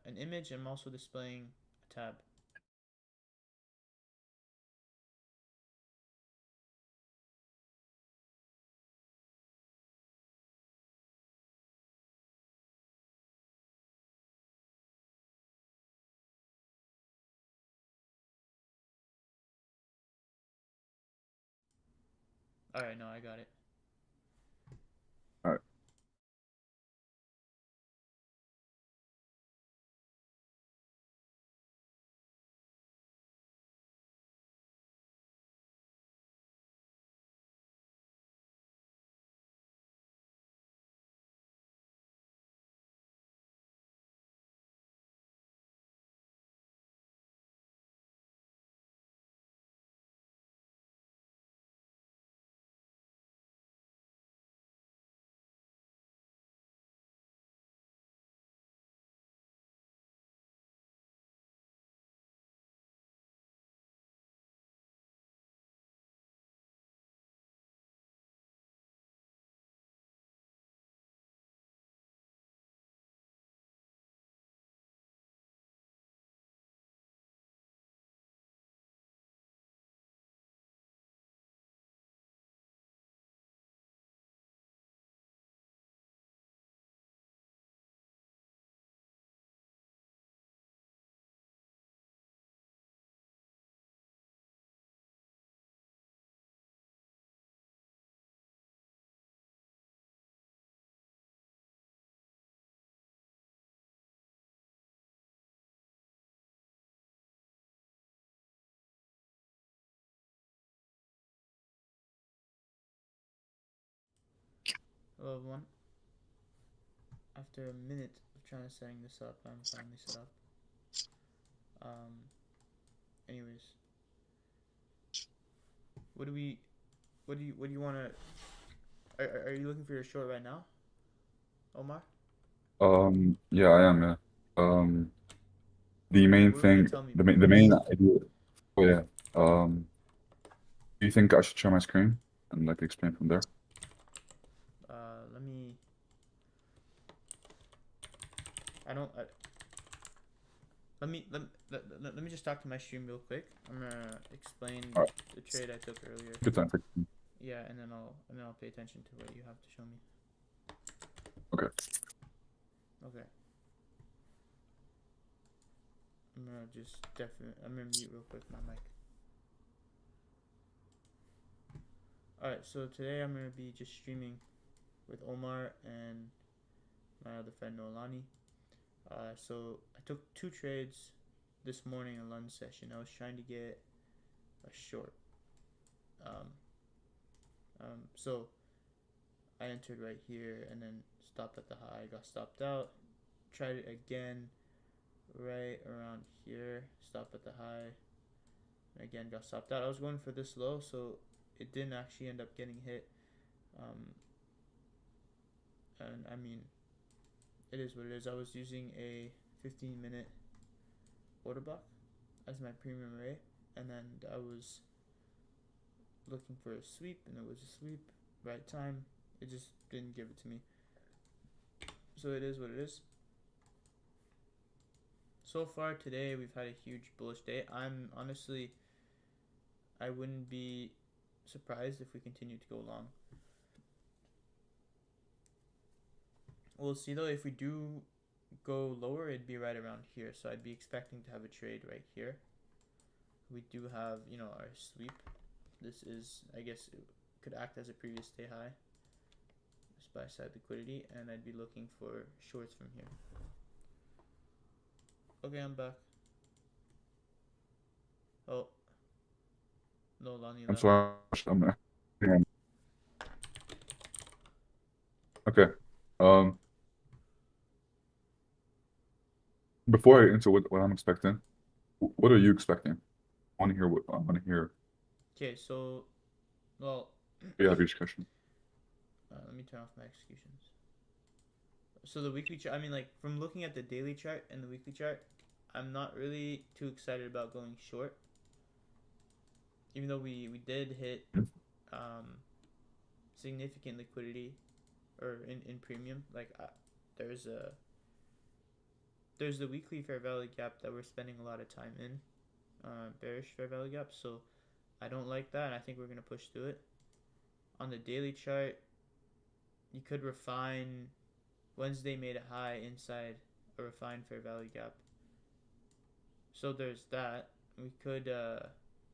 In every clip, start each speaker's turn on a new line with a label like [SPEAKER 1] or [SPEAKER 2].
[SPEAKER 1] an image. I'm also displaying a tab. All right, no, I got it.
[SPEAKER 2] All right.
[SPEAKER 1] Hello, everyone. After a minute of trying to setting this up, I'm finally set up. Um, anyways, what do we, what do you want to? Are you looking for your short right now, Omar?
[SPEAKER 2] Yeah, I am. Yeah. Um, the
[SPEAKER 1] Okay,
[SPEAKER 2] main
[SPEAKER 1] what were you gonna
[SPEAKER 2] thing,
[SPEAKER 1] tell me
[SPEAKER 2] the
[SPEAKER 1] before
[SPEAKER 2] main
[SPEAKER 1] this?
[SPEAKER 2] idea. Oh yeah. Um, do you think I should share my screen and like explain from there?
[SPEAKER 1] Let me. I don't. Let me just talk to my stream real quick. I'm gonna explain
[SPEAKER 2] All right.
[SPEAKER 1] the trade I took earlier.
[SPEAKER 2] Good time.
[SPEAKER 1] Yeah, and then I'll pay attention to what you have to show me.
[SPEAKER 2] Okay.
[SPEAKER 1] Okay. I'm gonna mute real quick my mic. All right. So today I'm gonna be just streaming with Omar and my other friend Nolani. So I took two trades this morning in London session. I was trying to get a short. Um, so I entered right here and then stopped at the high. Got stopped out. Tried it again right around here. Stopped at the high. And again got stopped out. I was going for this low, so it didn't actually end up getting hit. Um, and I mean, it is what it is. I was using a 15-minute order block as my premium rate, and then I was looking for a sweep, and it was a sweep. Right time, it just didn't give it to me. So it is what it is. So far today, we've had a huge bullish day. I'm honestly, I wouldn't be surprised if we continue to go long. We'll see though. If we do go lower, it'd be right around here. So I'd be expecting to have a trade right here. We do have, our sweep. This is, I guess, it could act as a previous day high. This buy side liquidity, and I'd be looking for shorts from here. Okay, I'm back. Oh, no, Lonnie
[SPEAKER 2] I'm
[SPEAKER 1] left.
[SPEAKER 2] sorry. Yeah. Okay. Um, before I into what I'm expecting, what are you expecting? I want to hear what I want to hear.
[SPEAKER 1] Okay, so, well,
[SPEAKER 2] You have your discussion.
[SPEAKER 1] let me turn off my executions. So the weekly chart, I mean, like, from looking at the daily chart and the weekly chart, I'm not really too excited about going short. Even though we did hit um, significant liquidity or in premium, like there's a there's the weekly fair value gap that we're spending a lot of time in, bearish fair value gap. So I don't like that, and I think we're gonna push through it. On the daily chart, you could refine. Wednesday made a high inside a refined fair value gap. So there's that.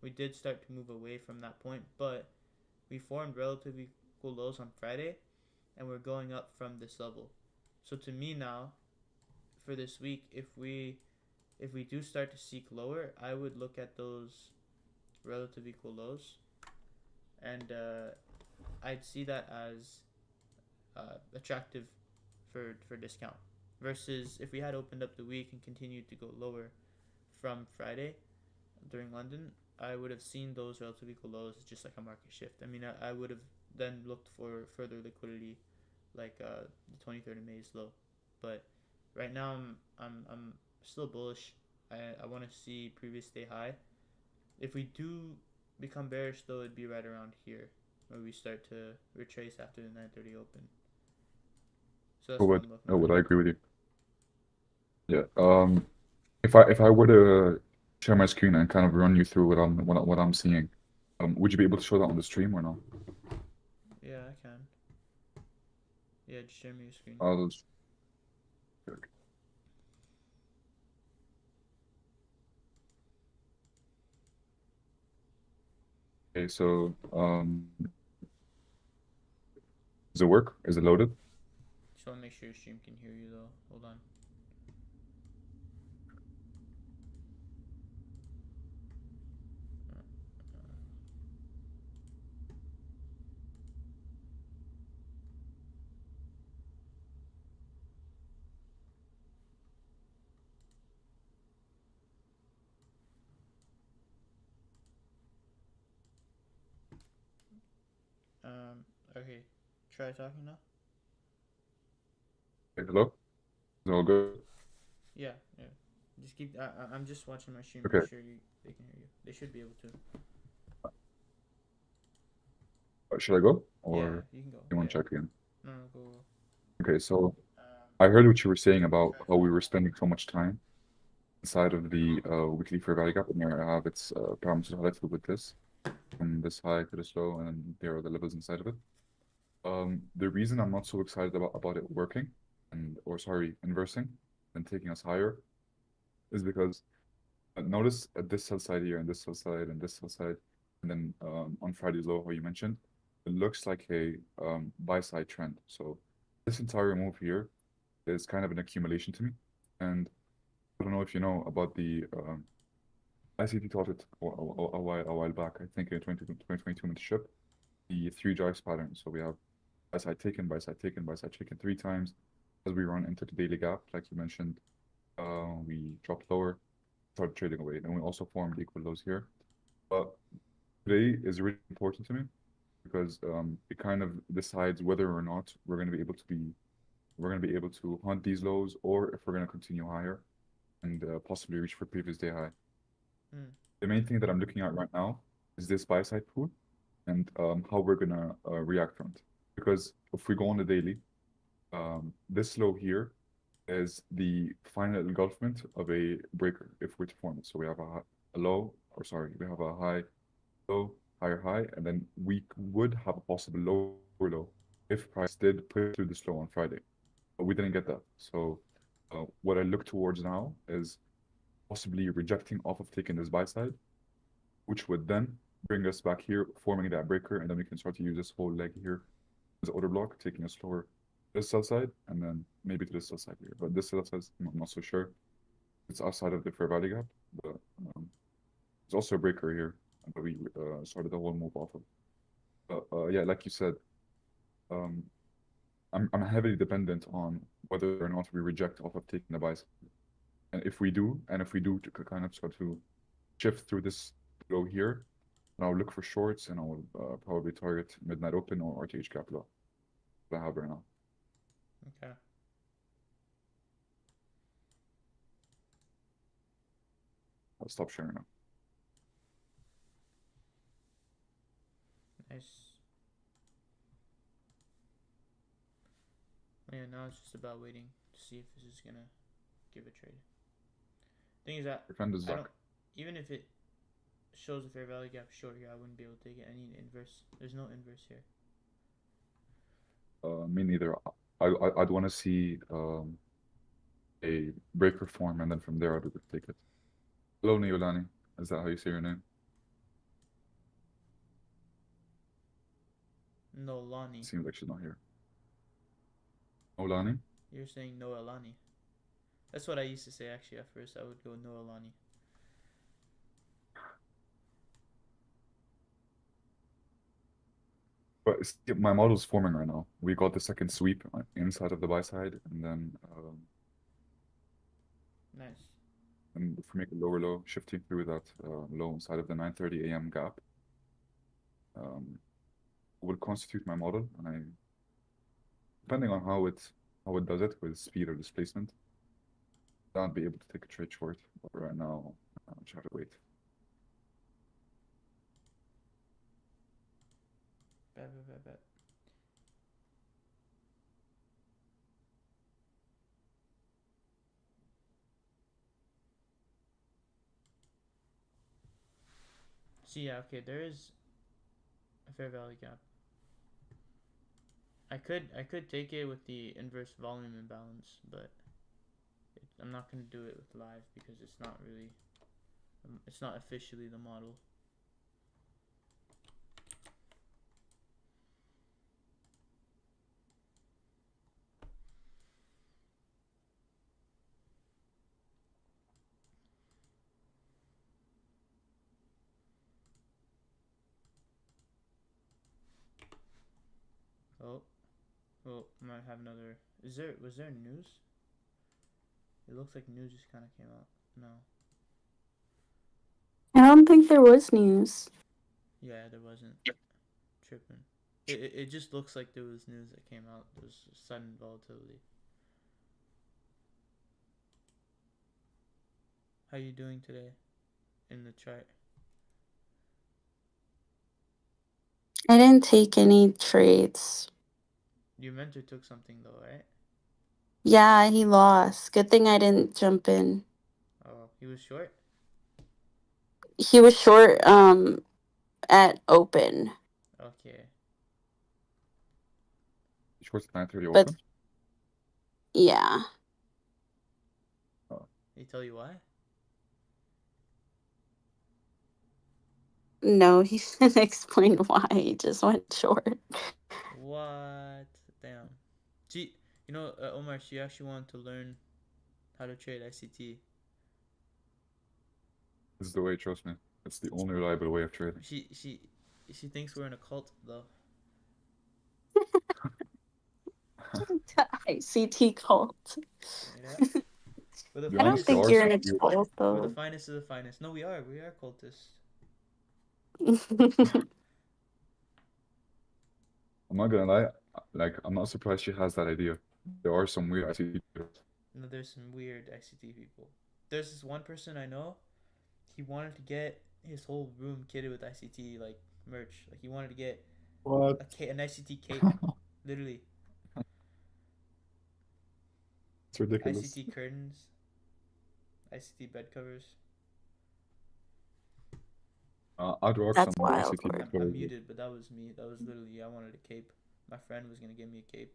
[SPEAKER 1] We did start to move away from that point, but we formed relatively cool lows on Friday, and we're going up from this level. So to me now, for this week, if we do start to seek lower, I would look at those relative equal lows, and I'd see that as attractive for discount. Versus if we had opened up the week and continued to go lower from Friday during London, I would have seen those relative equal lows just like a market shift. I mean, I would have then looked for further liquidity, like the 23rd of May's low. But right now, I'm still bullish. I want to see previous day high. If we do become bearish, though, it'd be right around here where we start to retrace after the 9:30 open. So that's what I'm looking
[SPEAKER 2] Oh,
[SPEAKER 1] at.
[SPEAKER 2] would I agree with you? Yeah. If I were to share my screen and kind of run you through what I'm seeing, would you be able to show that on the stream or not?
[SPEAKER 1] Yeah, I can. Yeah, just share me your screen.
[SPEAKER 2] I'll just- Okay, so does it work? Is it loaded?
[SPEAKER 1] Just want to make sure your stream can hear you though. Hold on. Okay. Try talking now.
[SPEAKER 2] Okay, hello? Is it all good?
[SPEAKER 1] Yeah, yeah. Just keep. I'm just watching my stream.
[SPEAKER 2] Okay.
[SPEAKER 1] Make sure they can hear you. They should be able to.
[SPEAKER 2] Should I go
[SPEAKER 1] Yeah,
[SPEAKER 2] or
[SPEAKER 1] you can go.
[SPEAKER 2] you want
[SPEAKER 1] Yeah.
[SPEAKER 2] to check in?
[SPEAKER 1] No, go.
[SPEAKER 2] Okay, so
[SPEAKER 1] Um,
[SPEAKER 2] I heard what you were saying about
[SPEAKER 1] try
[SPEAKER 2] how we
[SPEAKER 1] talking.
[SPEAKER 2] were spending so much time inside of the weekly fair value gap, and here I have its parameters highlighted with this, from this high to this low, and then there are the levels inside of it. The reason I'm not so excited about it working or sorry, inversing and taking us higher is because notice at this sell side here and this sell side and this sell side, and then on Friday's low, how you mentioned, it looks like a buy side trend. So this entire move here is kind of an accumulation to me, and I don't know if you know about the ICT taught it a while back. I think in 2022 mentorship, the three drives pattern. So we have buy side taken, buy side taken, buy side taken three times. As we run into the daily gap, like you mentioned, we dropped lower, started trading away. Then we also formed equal lows here. But today is really important to me because it kind of decides whether or not we're going to be able to hunt these lows, or if we're going to continue higher and possibly reach for previous day high.
[SPEAKER 1] Hmm.
[SPEAKER 2] The main thing that I'm looking at right now is this buy side pool and how we're gonna react from it. Because if we go on the daily, this low here is the final engulfment of a breaker if we're to form it. So we have a low, or sorry, we have a high, low, higher high, and then we would have a possible lower low if price did put through this low on Friday. But we didn't get that. So what I look towards now is possibly rejecting off of taking this buy side, which would then bring us back here, forming that breaker, and then we can start to use this whole leg here as order block, taking us lower this sell side, and then maybe to this sell side here. But this sell side, I'm not so sure. It's outside of the fair value gap, but it's also a breaker here that we started the whole move off of. But yeah, like you said, um, I'm heavily dependent on whether or not we reject off of taking the buy side. And if we do, to kind of start to shift through this low here, and I'll look for shorts and I'll probably target midnight open or RTH gap low that I have right now.
[SPEAKER 1] Okay.
[SPEAKER 2] I'll stop sharing now.
[SPEAKER 1] Nice. Yeah, now it's just about waiting to see if this is gonna give a trade. Thing is that
[SPEAKER 2] Your friend is
[SPEAKER 1] I
[SPEAKER 2] Zach.
[SPEAKER 1] don't, even if it shows a fair value gap short here, I wouldn't be able to take it. I need inverse. There's no inverse here.
[SPEAKER 2] Me neither. I'd want to see a break reform, and then from there I'd take it. Hello, Neolani. Is that how you say your name?
[SPEAKER 1] No Lani.
[SPEAKER 2] Seems like she's not here. Olani?
[SPEAKER 1] You're saying no Alani. That's what I used to say actually at first. I would go no Alani.
[SPEAKER 2] But my model's forming right now. We got the second sweep inside of the buy side, and then
[SPEAKER 1] Nice.
[SPEAKER 2] and if we make a lower low, shifting through that low inside of the 9:30 a.m. gap, will constitute my model, and depending on how it does it with speed or displacement, I'll be able to take a trade short. But right now, I'll just have to wait.
[SPEAKER 1] Bet. See, yeah, okay, there is a fair value gap. I could take it with the inverse volume imbalance, but I'm not gonna do it with live because it's not really, it's not officially the model. Oh, well, might have another. Was there news? It looks like news just kind of came out. No.
[SPEAKER 3] I don't think there was news.
[SPEAKER 1] Yeah, there wasn't. Tripping. It just looks like there was news that came out. There was sudden volatility. How you doing today in the chart?
[SPEAKER 3] I didn't take any trades.
[SPEAKER 1] Your mentor took something though, right?
[SPEAKER 3] Yeah, he lost. Good thing I didn't jump in.
[SPEAKER 1] Oh, he was short?
[SPEAKER 3] He was short at open.
[SPEAKER 1] Okay.
[SPEAKER 2] Short's 9:30
[SPEAKER 3] But
[SPEAKER 2] open?
[SPEAKER 3] yeah.
[SPEAKER 1] Did he tell you why?
[SPEAKER 3] No, he didn't explain why. He just went short.
[SPEAKER 1] What? Damn. She, Omar, she actually wanted to learn how to trade ICT.
[SPEAKER 2] This is the way, trust me. It's the only reliable way of trading.
[SPEAKER 1] She thinks we're in a cult though.
[SPEAKER 3] ICT cult.
[SPEAKER 1] Yeah.
[SPEAKER 3] I don't think you're in a cult
[SPEAKER 1] We're the
[SPEAKER 3] though.
[SPEAKER 1] finest of the finest. No, we are cultists.
[SPEAKER 2] I'm not gonna lie, like, I'm not surprised she has that idea. There are some weird ICT people.
[SPEAKER 1] No, there's some weird ICT people. There's this one person I know. He wanted to get his whole room kitted with ICT like merch. Like he wanted to get
[SPEAKER 2] What?
[SPEAKER 1] an ICT cape, literally.
[SPEAKER 2] It's ridiculous.
[SPEAKER 1] ICT curtains, ICT bed covers.
[SPEAKER 2] I'd rock
[SPEAKER 3] That's
[SPEAKER 2] some
[SPEAKER 3] wild.
[SPEAKER 2] ICT.
[SPEAKER 1] I'm muted, but that was me. That was literally, I wanted a cape. My friend was gonna give me a cape.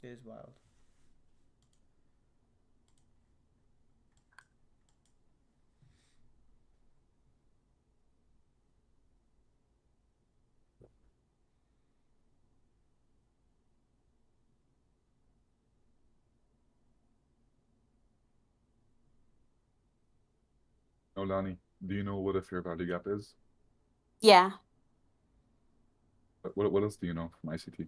[SPEAKER 1] It is wild.
[SPEAKER 2] Lani, do you know what a fair value gap is?
[SPEAKER 3] Yeah.
[SPEAKER 2] What else do you know from ICT?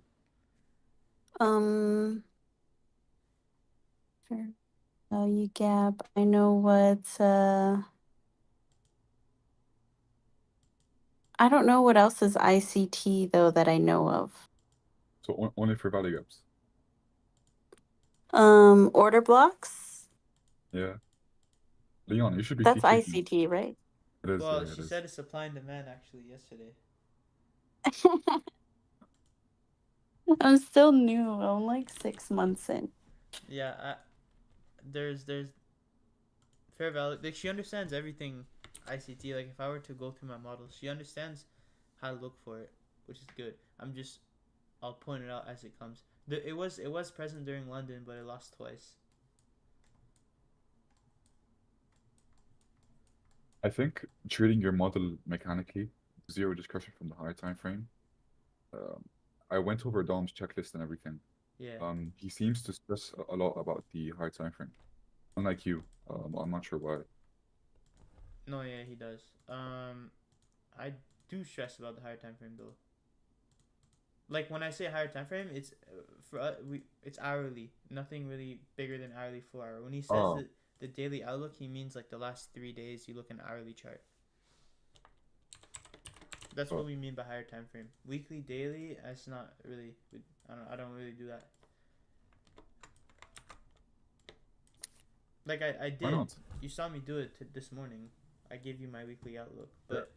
[SPEAKER 3] Fair value gap. I know what I don't know what else is ICT though that I know of.
[SPEAKER 2] So only fair value gaps.
[SPEAKER 3] Order blocks?
[SPEAKER 2] Yeah. Leon, you should be
[SPEAKER 3] That's
[SPEAKER 2] teaching me.
[SPEAKER 3] ICT, right?
[SPEAKER 2] It is,
[SPEAKER 1] Well,
[SPEAKER 2] yeah,
[SPEAKER 1] she said it's supply and demand actually yesterday.
[SPEAKER 3] I'm still new. I'm like 6 months in.
[SPEAKER 1] Yeah, there's fair value. Like she understands everything ICT. Like if I were to go through my models, she understands how to look for it, which is good. I'll point it out as it comes. It was present during London, but it lost twice.
[SPEAKER 2] I think treating your model mechanically, zero discussion from the higher time frame. Um, I went over Dom's checklist and everything.
[SPEAKER 1] Yeah.
[SPEAKER 2] He seems to stress a lot about the higher time frame, unlike you. I'm not sure why.
[SPEAKER 1] No, yeah, he does. I do stress about the higher time frame though. Like when I say higher time frame, it's it's hourly. Nothing really bigger than hourly 4 hour. When he says
[SPEAKER 2] Oh,
[SPEAKER 1] that the daily outlook, he means like the last 3 days. You look an hourly chart. That's what
[SPEAKER 2] oh,
[SPEAKER 1] we mean by higher time frame. Weekly, daily, that's not really. I don't really do that. Like I
[SPEAKER 2] why
[SPEAKER 1] did.
[SPEAKER 2] not?
[SPEAKER 1] You saw me do it this morning. I gave you my weekly outlook,
[SPEAKER 2] Yeah.
[SPEAKER 1] but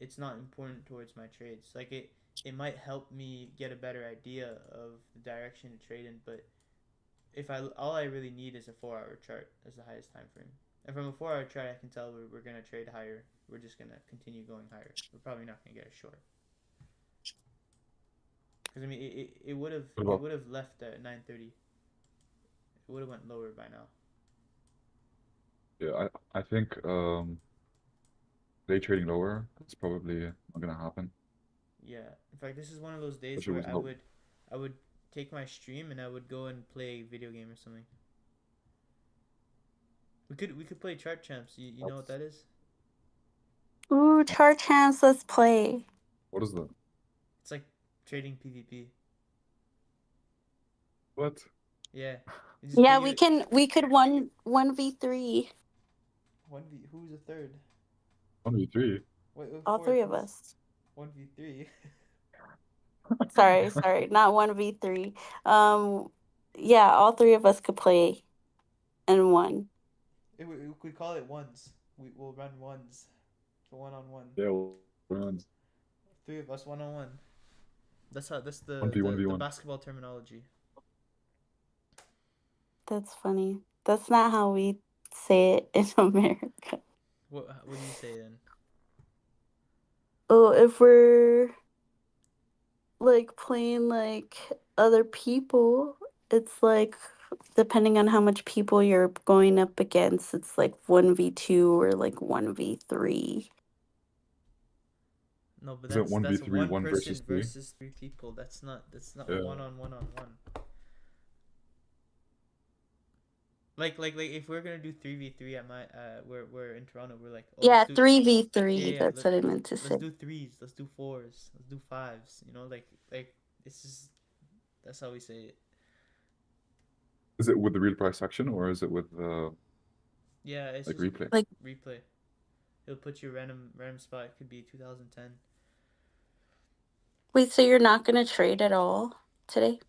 [SPEAKER 1] it's not important towards my trades. Like it might help me get a better idea of the direction to trade in, but if all I really need is a 4 hour chart as the highest time frame. And from a 4 hour chart, I can tell we're gonna trade higher. We're just gonna continue going higher. We're probably not gonna get a short. Because I mean, it would have
[SPEAKER 2] What
[SPEAKER 1] it
[SPEAKER 2] about,
[SPEAKER 1] would have left at 9:30. It would have went lower by now.
[SPEAKER 2] yeah, I think day trading lower is probably not gonna happen,
[SPEAKER 1] Yeah. In fact, this is one of those days
[SPEAKER 2] especially
[SPEAKER 1] where
[SPEAKER 2] with no.
[SPEAKER 1] I would take my stream and I would go and play a video game or something. We could play chart champs. You know what that is?
[SPEAKER 3] Ooh, chart champs, let's play.
[SPEAKER 2] What is that?
[SPEAKER 1] It's like trading PvP.
[SPEAKER 2] What?
[SPEAKER 1] Yeah. You just put
[SPEAKER 3] Yeah,
[SPEAKER 1] your
[SPEAKER 3] we could 1v3.
[SPEAKER 1] 1v. Who's a third?
[SPEAKER 2] 1v3?
[SPEAKER 1] Wait,
[SPEAKER 3] All
[SPEAKER 1] fourth.
[SPEAKER 3] three of
[SPEAKER 1] Who's
[SPEAKER 3] us.
[SPEAKER 1] 1v3?
[SPEAKER 3] Sorry, not 1v3. Yeah, all three of us could play and one.
[SPEAKER 1] We call it ones. We'll run ones. So 1-on-1.
[SPEAKER 2] Yeah, well,
[SPEAKER 1] Three of us 1-on-1. That's the
[SPEAKER 2] 1v1v1.
[SPEAKER 1] basketball terminology.
[SPEAKER 3] That's funny. That's not how we say it in America.
[SPEAKER 1] What do you say then?
[SPEAKER 3] Oh, if we're like playing like other people, it's like depending on how much people you're going up against, it's like 1v2 or like 1v3.
[SPEAKER 1] No, but
[SPEAKER 2] Is it
[SPEAKER 1] that's
[SPEAKER 2] 1v3,
[SPEAKER 1] one
[SPEAKER 2] 1
[SPEAKER 1] person
[SPEAKER 2] versus 3?
[SPEAKER 1] versus three people. That's not
[SPEAKER 2] Yeah.
[SPEAKER 1] 1-on-1-on-1. Like if we're gonna do 3v3 at my we're in Toronto, we're like, oh,
[SPEAKER 3] Yeah,
[SPEAKER 1] let's do
[SPEAKER 3] 3v3.
[SPEAKER 1] yeah,
[SPEAKER 3] That's what I meant to
[SPEAKER 1] let's
[SPEAKER 3] say.
[SPEAKER 1] do threes, let's do fours, let's do fives. Like it's just that's how we say it.
[SPEAKER 2] Is it with the real price action or is it with
[SPEAKER 1] Yeah, it's
[SPEAKER 2] like
[SPEAKER 1] just
[SPEAKER 2] replay?
[SPEAKER 3] Like,
[SPEAKER 1] replay. It'll put you random spot. It could be 2010.
[SPEAKER 3] wait, so you're not gonna trade at all today?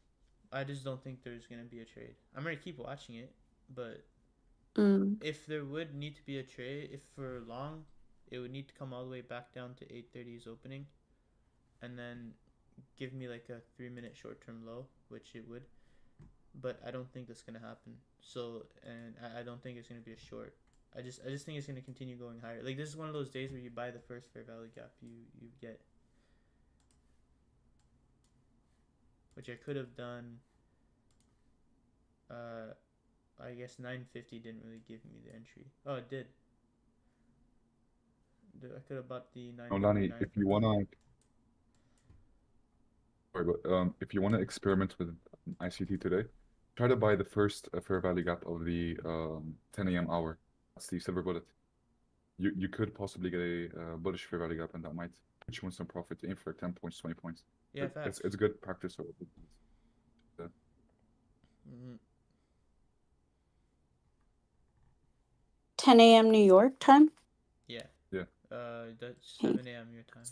[SPEAKER 1] I just don't think there's gonna be a trade. I'm gonna keep watching it, but
[SPEAKER 3] Mm.
[SPEAKER 1] if there would need to be a trade, if for long, it would need to come all the way back down to 8:30's opening, and then give me like a 3 minute short term low, which it would. But I don't think that's gonna happen. So, and I don't think it's gonna be a short. I just think it's gonna continue going higher. Like this is one of those days where you buy the first fair value gap you get, which I could have done. I guess 950 didn't really give me the entry. Oh, it did. I could have bought the
[SPEAKER 2] No,
[SPEAKER 1] 949
[SPEAKER 2] Lani, if you
[SPEAKER 1] from
[SPEAKER 2] wanna, sorry, but if you wanna experiment with ICT today, try to buy the first fair value gap of the 10 a.m. hour. That's the silver bullet. You could possibly get a bullish fair value gap, and that might put you in some profit. Aim for 10 points, 20 points.
[SPEAKER 1] Yeah, facts.
[SPEAKER 2] It's good practice. Yeah.
[SPEAKER 1] Mm-hmm.
[SPEAKER 3] 10 a.m. New York time?
[SPEAKER 1] Yeah.
[SPEAKER 2] Yeah.
[SPEAKER 1] That's 7 a.m. your time.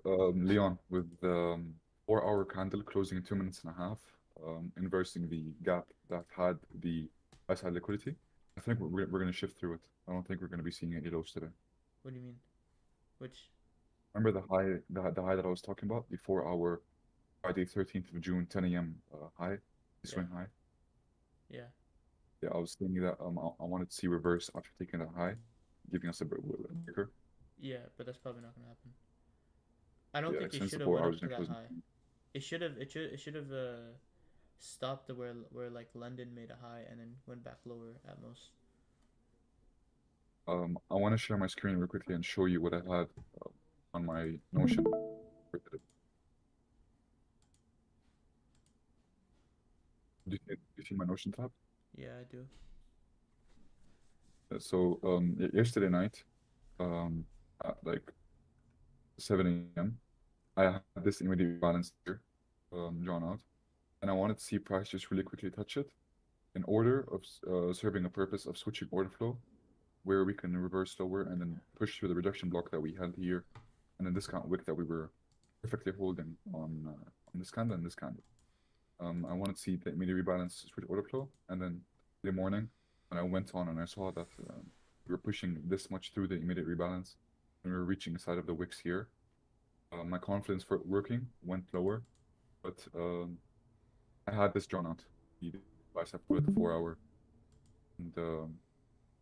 [SPEAKER 2] Leon, with 4 hour candle closing in 2 minutes and a half, inversing the gap that had the buy side liquidity, I think we're gonna shift through it. I don't think we're gonna be seeing any lows today.
[SPEAKER 1] What do you mean? Which?
[SPEAKER 2] Remember the high that I was talking about? The 4-hour Friday 13th of June 10 a.m. High, the swing high.
[SPEAKER 1] Yeah.
[SPEAKER 2] Yeah, I was thinking that I wanted to see reverse after taking that high, giving us a breaker.
[SPEAKER 1] Yeah, but that's probably not gonna happen. I don't
[SPEAKER 2] Yeah,
[SPEAKER 1] think it
[SPEAKER 2] since the
[SPEAKER 1] should have
[SPEAKER 2] 4
[SPEAKER 1] went up
[SPEAKER 2] hours
[SPEAKER 1] to that
[SPEAKER 2] closing.
[SPEAKER 1] high. It should have. It should have stopped where like London made a high and then went back lower at most.
[SPEAKER 2] I want to share my screen real quickly and show you what I had on my Notion. Do you see my Notion tab?
[SPEAKER 1] Yeah, I do.
[SPEAKER 2] So yesterday night, at like 7 a.m., I had this immediate balance here drawn out, and I wanted to see price just really quickly touch it in order of serving a purpose of switching order flow, where we can reverse lower and then push through the reduction block that we had here, and then discount wick that we were perfectly holding on this candle and this candle. I wanted to see the immediate rebalance switch order flow, and then in the morning when I went on and I saw that we were pushing this much through the immediate rebalance, and we were reaching the side of the wicks here. My confidence for it working went lower, but I had this drawn out. The bicep at the 4-hour, and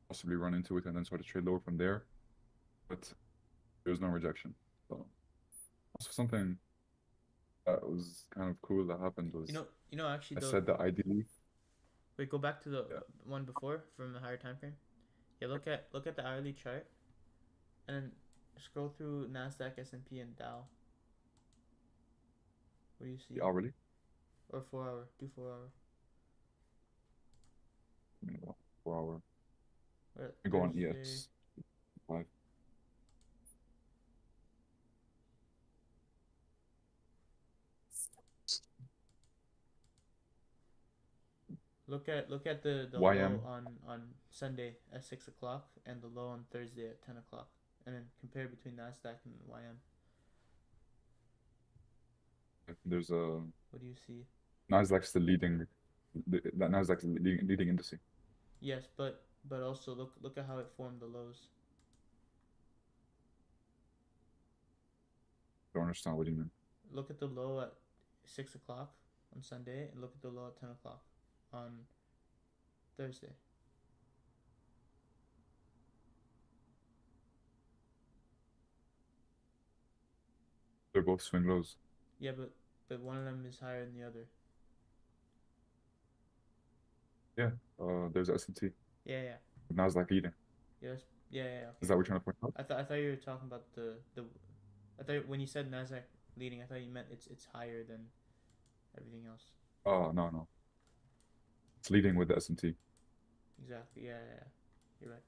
[SPEAKER 2] possibly run into it and then sort of trade lower from there. But there was no rejection. So also something that was kind of cool that happened was
[SPEAKER 1] Actually,
[SPEAKER 2] I
[SPEAKER 1] though.
[SPEAKER 2] said that ideally.
[SPEAKER 1] Wait, go back to the
[SPEAKER 2] Yeah.
[SPEAKER 1] one before from the higher time frame. Yeah, look at the hourly chart, and then scroll through Nasdaq, S&P, and Dow. What do you see?
[SPEAKER 2] The hourly?
[SPEAKER 1] Or 4-hour. Do 4-hour.
[SPEAKER 2] 4-hour.
[SPEAKER 1] Or
[SPEAKER 2] I go on
[SPEAKER 1] Thursday.
[SPEAKER 2] ES 5.
[SPEAKER 1] Look at the
[SPEAKER 2] YM.
[SPEAKER 1] low on Sunday at 6 o'clock and the low on Thursday at 10 o'clock, and then compare between Nasdaq and YM.
[SPEAKER 2] There's a
[SPEAKER 1] What do you see?
[SPEAKER 2] Nasdaq's the leading. That Nasdaq's the leading index.
[SPEAKER 1] Yes, but also look at how it formed the lows.
[SPEAKER 2] Don't understand what you mean.
[SPEAKER 1] Look at the low at 6 o'clock on Sunday, and look at the low at 10 o'clock on Thursday.
[SPEAKER 2] They're both swing lows.
[SPEAKER 1] Yeah, but one of them is higher than the other.
[SPEAKER 2] Yeah. There's S&T.
[SPEAKER 1] Yeah.
[SPEAKER 2] Nasdaq leading.
[SPEAKER 1] Yes. Yeah. Okay.
[SPEAKER 2] Is that what you're trying to point out?
[SPEAKER 1] I thought you were talking about the. I thought when you said Nasdaq leading, I thought you meant it's higher than everything else.
[SPEAKER 2] Oh no. It's leading with the S&T.
[SPEAKER 1] Exactly. Yeah. You're right.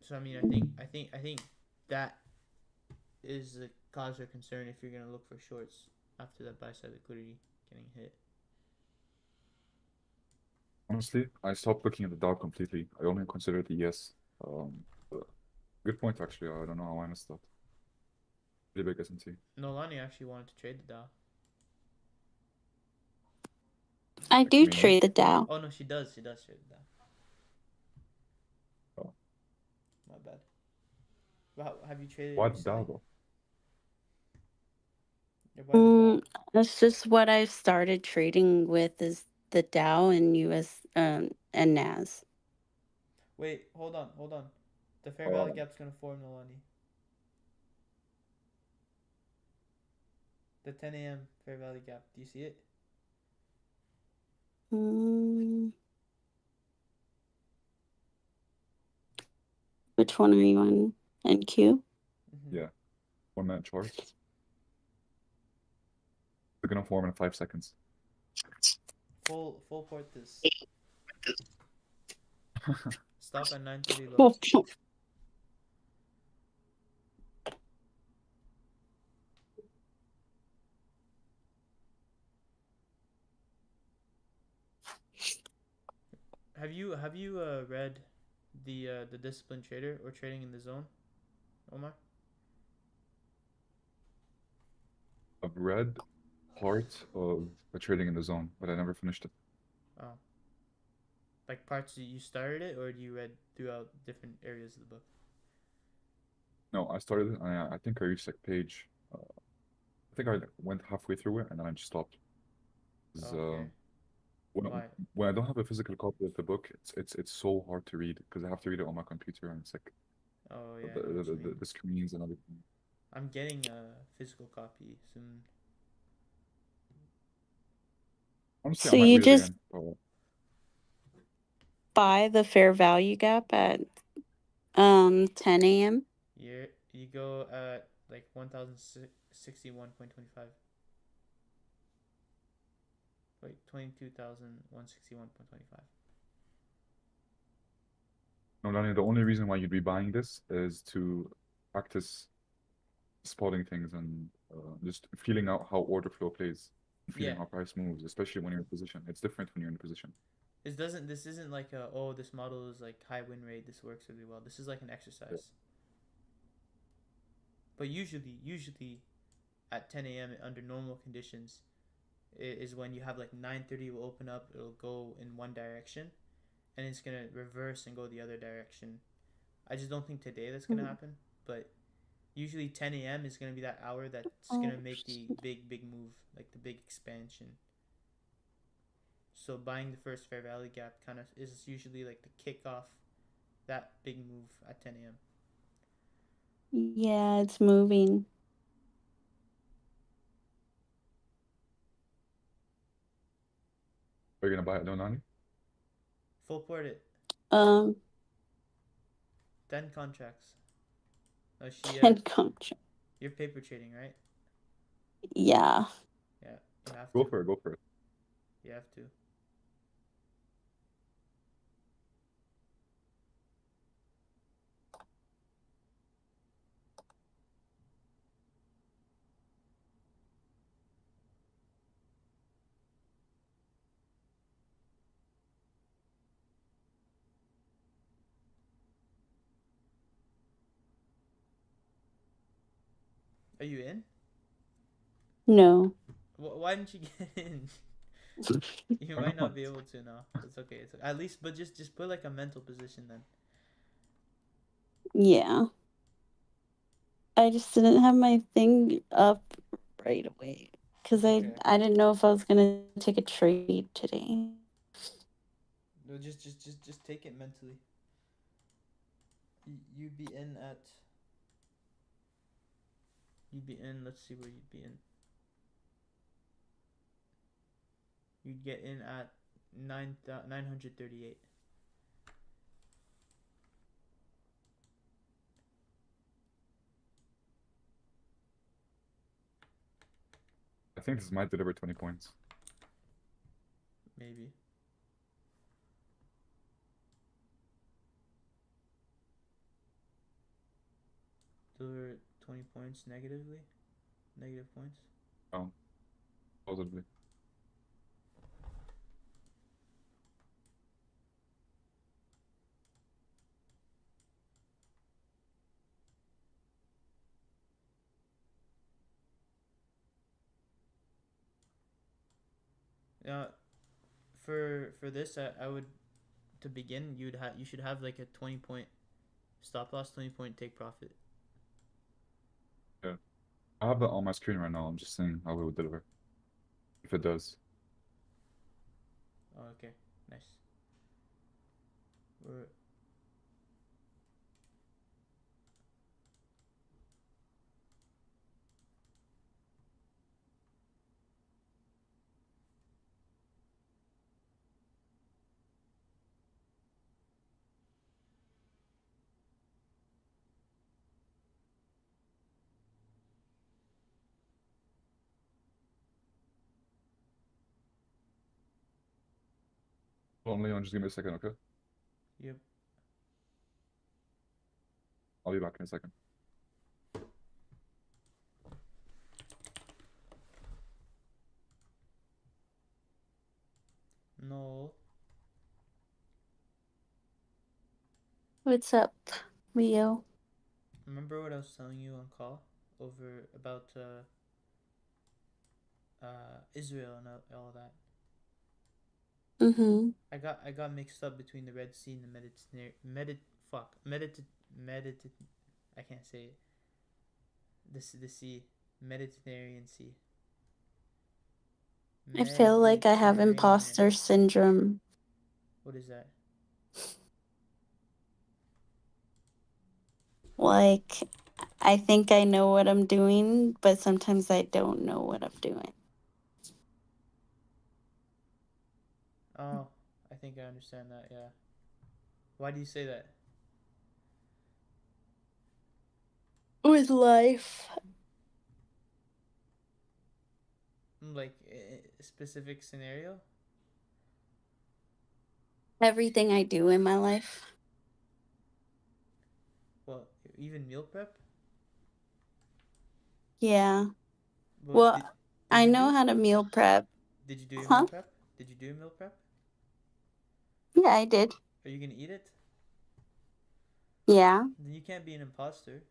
[SPEAKER 1] So I mean, I think that is a cause for concern if you're gonna look for shorts after that buy side liquidity getting hit.
[SPEAKER 2] Honestly, I stopped looking at the Dow completely. I only considered the ES. Good point, actually. I don't know how I missed that. Pretty big S&T.
[SPEAKER 1] Nolani actually wanted to trade the Dow.
[SPEAKER 3] I do trade the Dow.
[SPEAKER 1] Oh no, she does trade the Dow.
[SPEAKER 2] Oh.
[SPEAKER 1] My bad. Well, have you traded?
[SPEAKER 2] Why the Dow though?
[SPEAKER 3] That's just what I've started trading with is the Dow and US and NAS.
[SPEAKER 1] Wait, hold on. The fair value gap's gonna form, Nolani. The 10 a.m. fair value gap. Do you see it?
[SPEAKER 3] Which one are you on? NQ?
[SPEAKER 2] Yeah. 1 minute chart. They're gonna form in 5 seconds.
[SPEAKER 1] Full port this. Stop at 9:30 low. Have you read the Disciplined Trader or Trading in the Zone, Omar?
[SPEAKER 2] I've read part of the Trading in the Zone, but I never finished it.
[SPEAKER 1] Oh. Like parts that you started it, or do you read throughout different areas of the book?
[SPEAKER 2] No, I started it, and I think I reached like page. I think I went halfway through it, and then I just stopped. 'Cause,
[SPEAKER 1] Oh, okay.
[SPEAKER 2] when
[SPEAKER 1] Why?
[SPEAKER 2] when I don't have a physical copy of the book, it's so hard to read because I have to read it on my computer, and it's like
[SPEAKER 1] Oh, yeah,
[SPEAKER 2] the
[SPEAKER 1] I know what
[SPEAKER 2] the,
[SPEAKER 1] you
[SPEAKER 2] the,
[SPEAKER 1] mean.
[SPEAKER 2] the screens and everything.
[SPEAKER 1] I'm getting a physical copy soon.
[SPEAKER 2] Honestly, I
[SPEAKER 3] So
[SPEAKER 2] might
[SPEAKER 3] you
[SPEAKER 2] read it
[SPEAKER 3] just
[SPEAKER 2] again. Oh,
[SPEAKER 3] buy the fair value gap at 10 a.m.
[SPEAKER 1] You go at like 1061.25. Wait, 22,161.25.
[SPEAKER 2] no, Danny, the only reason why you'd be buying this is to practice spotting things and just feeling out how order flow plays, and feeling
[SPEAKER 1] Yeah,
[SPEAKER 2] how price moves, especially when you're in position. It's different when you're in position.
[SPEAKER 1] this isn't like a, oh, this model is like high win rate, this works really well. This is like an
[SPEAKER 2] Yeah.
[SPEAKER 1] exercise. But usually at 10 a.m. under normal conditions is when you have like 9:30 will open up, it'll go in one direction and it's going to reverse and go the other direction. I just don't think today that's going to happen, but usually 10 a.m. is going to be that hour that's going
[SPEAKER 3] Oh,
[SPEAKER 1] to make the big move, like the big expansion. So buying the first fair value gap kind of is usually like the kickoff that big move at 10 a.m.
[SPEAKER 3] yeah, it's moving.
[SPEAKER 2] Are you gonna buy it, no, Nani?
[SPEAKER 1] Full port it,
[SPEAKER 3] Um,
[SPEAKER 1] 10 contracts. Oh,
[SPEAKER 3] can come.
[SPEAKER 1] you're paper trading, right?
[SPEAKER 3] Yeah.
[SPEAKER 1] Yeah, you have
[SPEAKER 2] Go
[SPEAKER 1] to.
[SPEAKER 2] for it. Go for it.
[SPEAKER 1] You have to. Are you in?
[SPEAKER 3] No.
[SPEAKER 1] Why didn't you get in? You
[SPEAKER 2] Why
[SPEAKER 1] might not
[SPEAKER 2] not?
[SPEAKER 1] be able to now. It's okay. It's at least, but just put like a mental position then.
[SPEAKER 3] Yeah. I just didn't have my thing up right away because
[SPEAKER 1] It's
[SPEAKER 3] I
[SPEAKER 1] okay.
[SPEAKER 3] I didn't know if I was gonna take a trade today.
[SPEAKER 1] No, just take it mentally. You'd be in at. You'd be in. Let's see where you'd be in. You'd get in at 938.
[SPEAKER 2] I think this might deliver 20 points.
[SPEAKER 1] Maybe. Deliver 20 points negatively. Negative points.
[SPEAKER 2] Um, Possibly.
[SPEAKER 1] Yeah. For this, I would to begin. You should have like a 20 point stop loss, 20 point take profit.
[SPEAKER 2] Yeah. I have that on my screen right now. I'm just saying how it would deliver. If it does.
[SPEAKER 1] Oh, okay, nice. We're
[SPEAKER 2] Hold on, Leon, just give me a second, okay?
[SPEAKER 1] Yep.
[SPEAKER 2] I'll be back in a second.
[SPEAKER 1] No.
[SPEAKER 3] What's up, Leo?
[SPEAKER 1] Remember what I was telling you on call over about Israel and all that.
[SPEAKER 3] Mm-hmm.
[SPEAKER 1] I got mixed up between the Red Sea and the Mediterranean. I can't say it. The sea, Mediterranean Sea,
[SPEAKER 3] I feel like I have
[SPEAKER 1] Mediterranean.
[SPEAKER 3] imposter syndrome.
[SPEAKER 1] What is that?
[SPEAKER 3] Like, I think I know what I'm doing, but sometimes I don't know what I'm doing.
[SPEAKER 1] Oh, I think I understand that. Yeah. Why do you say that?
[SPEAKER 3] With life.
[SPEAKER 1] Like a specific scenario?
[SPEAKER 3] Everything I do in my life.
[SPEAKER 1] Well, even meal prep.
[SPEAKER 3] Yeah.
[SPEAKER 1] Well,
[SPEAKER 3] Well,
[SPEAKER 1] did
[SPEAKER 3] I
[SPEAKER 1] you do
[SPEAKER 3] know
[SPEAKER 1] it?
[SPEAKER 3] how to meal prep.
[SPEAKER 1] Did you do your meal
[SPEAKER 3] Huh?
[SPEAKER 1] prep? Did you do your meal prep?
[SPEAKER 3] Yeah, I did.
[SPEAKER 1] Are you gonna eat it?
[SPEAKER 3] Yeah.
[SPEAKER 1] Then you can't be an imposter.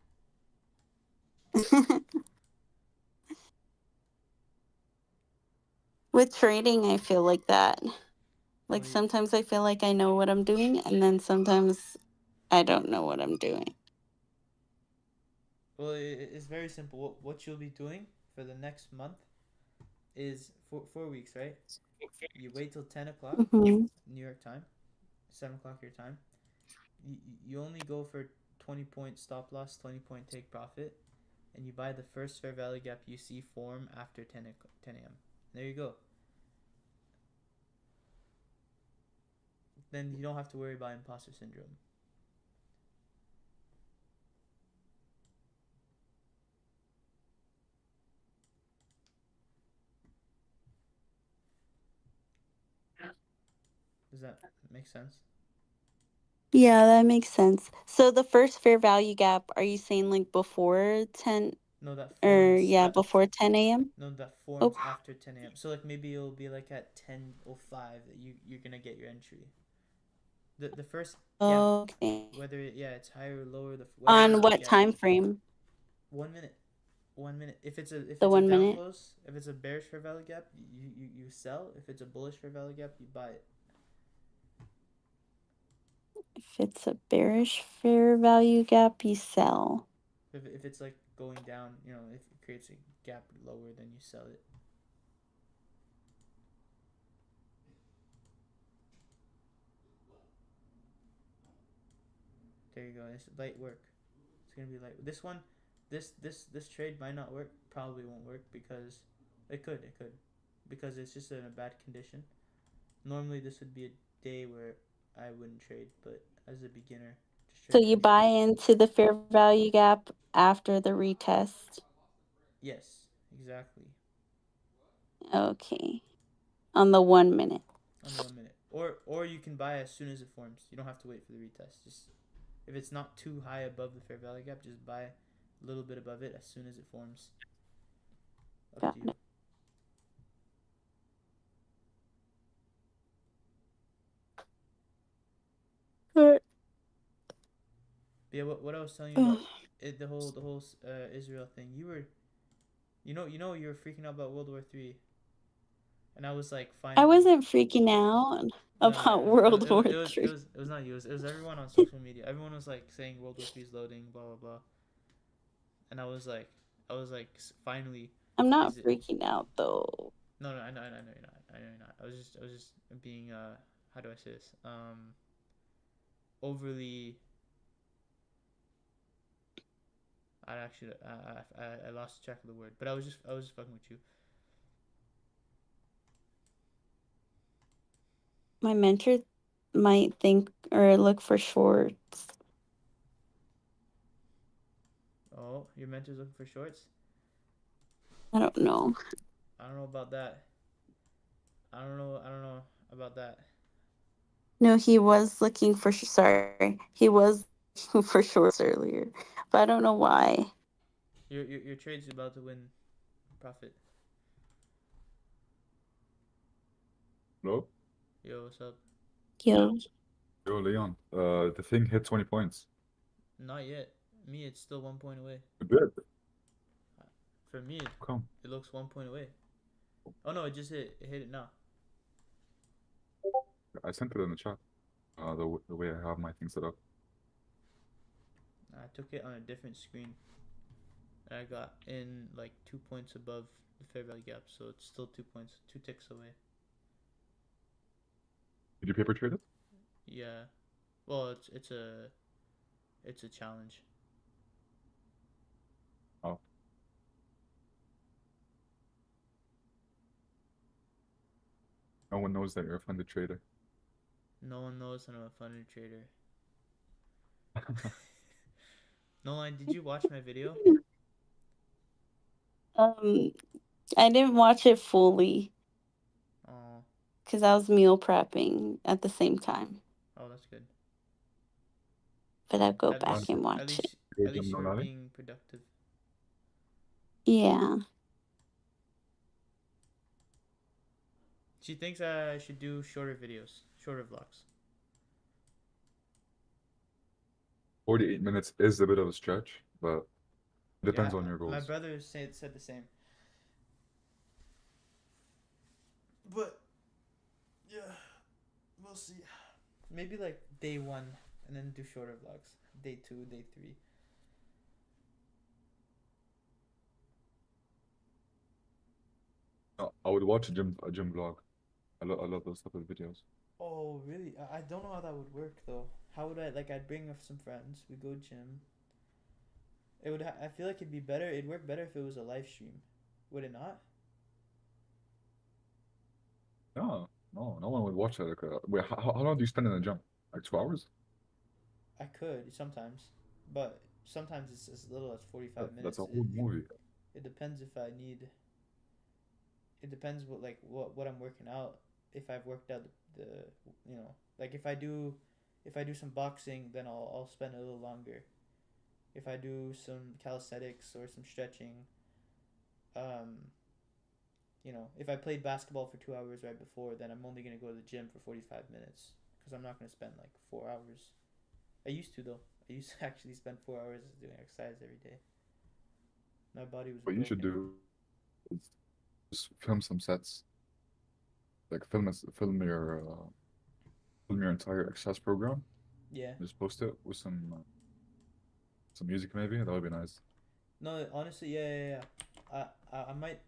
[SPEAKER 3] With trading, I feel like that.
[SPEAKER 1] What
[SPEAKER 3] Like
[SPEAKER 1] do you?
[SPEAKER 3] sometimes I feel like I know what I'm doing, and then sometimes I don't know what I'm doing.
[SPEAKER 1] Well, it's very simple. What you'll be doing for the next month is 4 weeks, right? You wait till 10 o'clock,
[SPEAKER 3] Hmm.
[SPEAKER 1] New York time, 7 o'clock your time. You only go for 20 point stop loss, 20 point take profit, and you buy the first fair value gap you see form after 10 a.m. There you go. Then you don't have to worry about imposter syndrome. Does that make sense?
[SPEAKER 3] Yeah, that makes sense. So the first fair value gap, are you saying like before 10
[SPEAKER 1] No, that
[SPEAKER 3] or
[SPEAKER 1] forms
[SPEAKER 3] yeah,
[SPEAKER 1] at
[SPEAKER 3] before 10 a.m.?
[SPEAKER 1] no that
[SPEAKER 3] Oh,
[SPEAKER 1] forms after 10 a.m. So like maybe it'll be like at 10:05 that you're gonna get your entry. The first, yeah,
[SPEAKER 3] okay.
[SPEAKER 1] whether yeah it's higher or lower, the whatever
[SPEAKER 3] On
[SPEAKER 1] you
[SPEAKER 3] what
[SPEAKER 1] get.
[SPEAKER 3] time frame?
[SPEAKER 1] 1 minute. 1 minute. If
[SPEAKER 3] The
[SPEAKER 1] it's a
[SPEAKER 3] one
[SPEAKER 1] down
[SPEAKER 3] minute?
[SPEAKER 1] close, if it's a bearish fair value gap, you sell. If it's a bullish fair value gap, you buy it.
[SPEAKER 3] If it's a bearish fair value gap, you sell.
[SPEAKER 1] If it's like going down, if it creates a gap lower, then you sell it. There you go. It's light work. It's gonna be light. This one, this trade might not work. Probably won't work because it could, because it's just in a bad condition. Normally this would be a day where I wouldn't trade, but as a beginner, just
[SPEAKER 3] So
[SPEAKER 1] trade
[SPEAKER 3] you
[SPEAKER 1] anything.
[SPEAKER 3] buy into the fair value gap after the retest.
[SPEAKER 1] Yes, exactly.
[SPEAKER 3] Okay. On the 1 minute.
[SPEAKER 1] On the 1 minute, or you can buy as soon as it forms. You don't have to wait for the retest. Just if it's not too high above the fair value gap, just buy a little bit above it as soon as it forms. Up
[SPEAKER 3] Got
[SPEAKER 1] to you.
[SPEAKER 3] it.
[SPEAKER 1] But yeah, what I was telling you about it, the whole Israel thing. You were freaking out about World War III, and I was like,
[SPEAKER 3] I
[SPEAKER 1] finally.
[SPEAKER 3] wasn't freaking out
[SPEAKER 1] No, no,
[SPEAKER 3] about World War III.
[SPEAKER 1] it was not you. It was everyone on social media. Everyone was like saying World War III is loading, blah blah blah, and I was like, finally,
[SPEAKER 3] I'm not
[SPEAKER 1] is it?
[SPEAKER 3] freaking out though.
[SPEAKER 1] No, no, I know you're not. I know you're not. I was just being how do I say this? Overly. I lost track of the word, but I was just fucking with you.
[SPEAKER 3] My mentor might think or look for shorts.
[SPEAKER 1] Oh, your mentor's looking for shorts.
[SPEAKER 3] I don't know.
[SPEAKER 1] I don't know about that. I don't know about that.
[SPEAKER 3] No, he was looking for sorry. He was looking for shorts earlier. But I don't know why.
[SPEAKER 1] Your trade's about to win profit.
[SPEAKER 2] Hello?
[SPEAKER 1] Yo, what's up?
[SPEAKER 3] Yo.
[SPEAKER 2] Yo, Leon. The thing hit 20 points.
[SPEAKER 1] Not yet. Me, it's still 1 point away.
[SPEAKER 2] It did.
[SPEAKER 1] For me, it,
[SPEAKER 2] Come.
[SPEAKER 1] it looks 1 point away. Oh no, it just hit. It hit it now.
[SPEAKER 2] I sent it in the chat. The way I have my thing set up.
[SPEAKER 1] I took it on a different screen. I got in like 2 points above the fair value gap, so it's still 2 points, 2 ticks away.
[SPEAKER 2] Did you paper trade it?
[SPEAKER 1] Yeah. Well, it's a challenge.
[SPEAKER 2] Oh. No one knows that you're a funded trader.
[SPEAKER 1] No one knows I'm a funded trader. Nolan, did you watch my video?
[SPEAKER 3] I didn't watch it fully
[SPEAKER 1] Oh.
[SPEAKER 3] because I was meal prepping at the same time.
[SPEAKER 1] Oh, that's good.
[SPEAKER 3] But I'll go
[SPEAKER 1] At
[SPEAKER 3] back
[SPEAKER 1] least,
[SPEAKER 3] and
[SPEAKER 1] at
[SPEAKER 3] watch it.
[SPEAKER 1] least,
[SPEAKER 2] You're
[SPEAKER 1] at least you were
[SPEAKER 2] Nolani?
[SPEAKER 1] being productive.
[SPEAKER 3] Yeah.
[SPEAKER 1] She thinks I should do shorter videos, shorter vlogs.
[SPEAKER 2] 48 minutes is a bit of a stretch, but it depends
[SPEAKER 1] Yeah,
[SPEAKER 2] on your
[SPEAKER 1] my
[SPEAKER 2] goals.
[SPEAKER 1] brother said the same. But yeah, we'll see. Maybe like day 1, and then do shorter vlogs. Day 2, day 3.
[SPEAKER 2] I would watch a gym vlog. I love those type of videos.
[SPEAKER 1] Oh really? I don't know how that would work though. How would I like? I'd bring up some friends. We go gym. It would. I feel like it'd be better. It'd work better if it was a live stream. Would it not?
[SPEAKER 2] No, no one would watch that. Like, wait, how long do you spend in the gym? Like 2 hours?
[SPEAKER 1] I could sometimes, but sometimes it's as little as 45
[SPEAKER 2] That's
[SPEAKER 1] minutes.
[SPEAKER 2] a whole movie.
[SPEAKER 1] It depends if I need. It depends what I'm working out. If I've worked out the like if I do some boxing, then I'll spend a little longer. If I do some calisthenics or some stretching, um, if I played basketball for 2 hours right before, then I'm only gonna go to the gym for 45 minutes because I'm not gonna spend like 4 hours. I used to though. I used to actually spend 4 hours doing exercise every day. My body was
[SPEAKER 2] What you should
[SPEAKER 1] broken.
[SPEAKER 2] do is just film some sets. Like film your entire exercise program.
[SPEAKER 1] Yeah.
[SPEAKER 2] Just post it with some music maybe. That would be nice.
[SPEAKER 1] No, honestly, yeah. I might.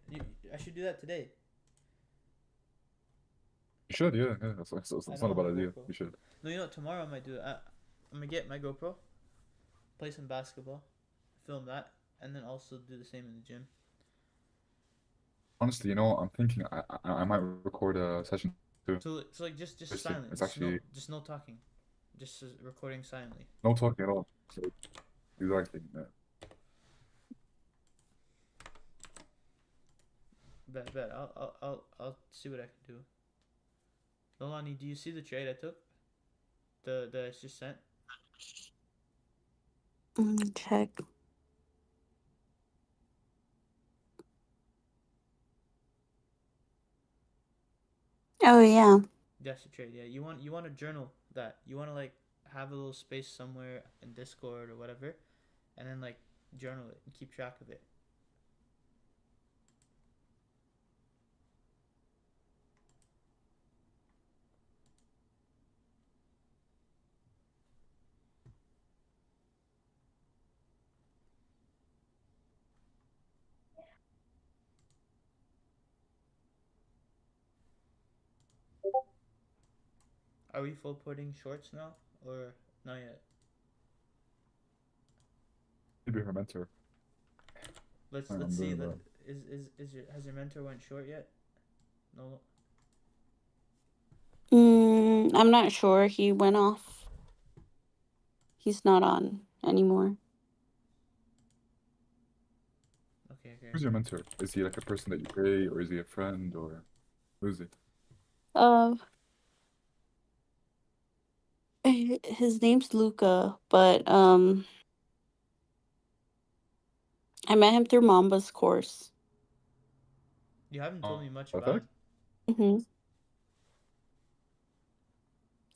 [SPEAKER 1] I should do that today.
[SPEAKER 2] You should, yeah.
[SPEAKER 1] I
[SPEAKER 2] It's
[SPEAKER 1] don't
[SPEAKER 2] not a
[SPEAKER 1] have
[SPEAKER 2] bad
[SPEAKER 1] a
[SPEAKER 2] idea.
[SPEAKER 1] GoPro.
[SPEAKER 2] You should.
[SPEAKER 1] No, tomorrow I might do it. I'm gonna get my GoPro, play some basketball, film that, and then also do the same in the gym.
[SPEAKER 2] Honestly, I'm thinking I might record a session too.
[SPEAKER 1] So like just
[SPEAKER 2] Seriously,
[SPEAKER 1] silent,
[SPEAKER 2] it's actually
[SPEAKER 1] just no talking, just recording silently.
[SPEAKER 2] no talking at all. So, exactly. Yeah.
[SPEAKER 1] Bet. I'll see what I can do. Nolani, do you see the trade I took? The I just sent.
[SPEAKER 3] Let me check. Oh yeah.
[SPEAKER 1] That's the trade. Yeah, you want to journal that. You want to like have a little space somewhere in Discord or whatever, and then like journal it and keep track of it. Are we full putting shorts now or not yet?
[SPEAKER 2] Maybe her mentor.
[SPEAKER 1] Let's
[SPEAKER 2] I'm
[SPEAKER 1] see.
[SPEAKER 2] doing that.
[SPEAKER 1] Has your mentor went short yet? No.
[SPEAKER 3] I'm not sure. He went off. He's not on anymore.
[SPEAKER 1] Okay.
[SPEAKER 2] Who's your mentor? Is he like a person that you pay, or is he a friend, or who is he?
[SPEAKER 3] His name's Luca, but I met him through Mamba's course.
[SPEAKER 1] You haven't told me much about
[SPEAKER 2] FX?
[SPEAKER 1] him.
[SPEAKER 3] Mm-hmm.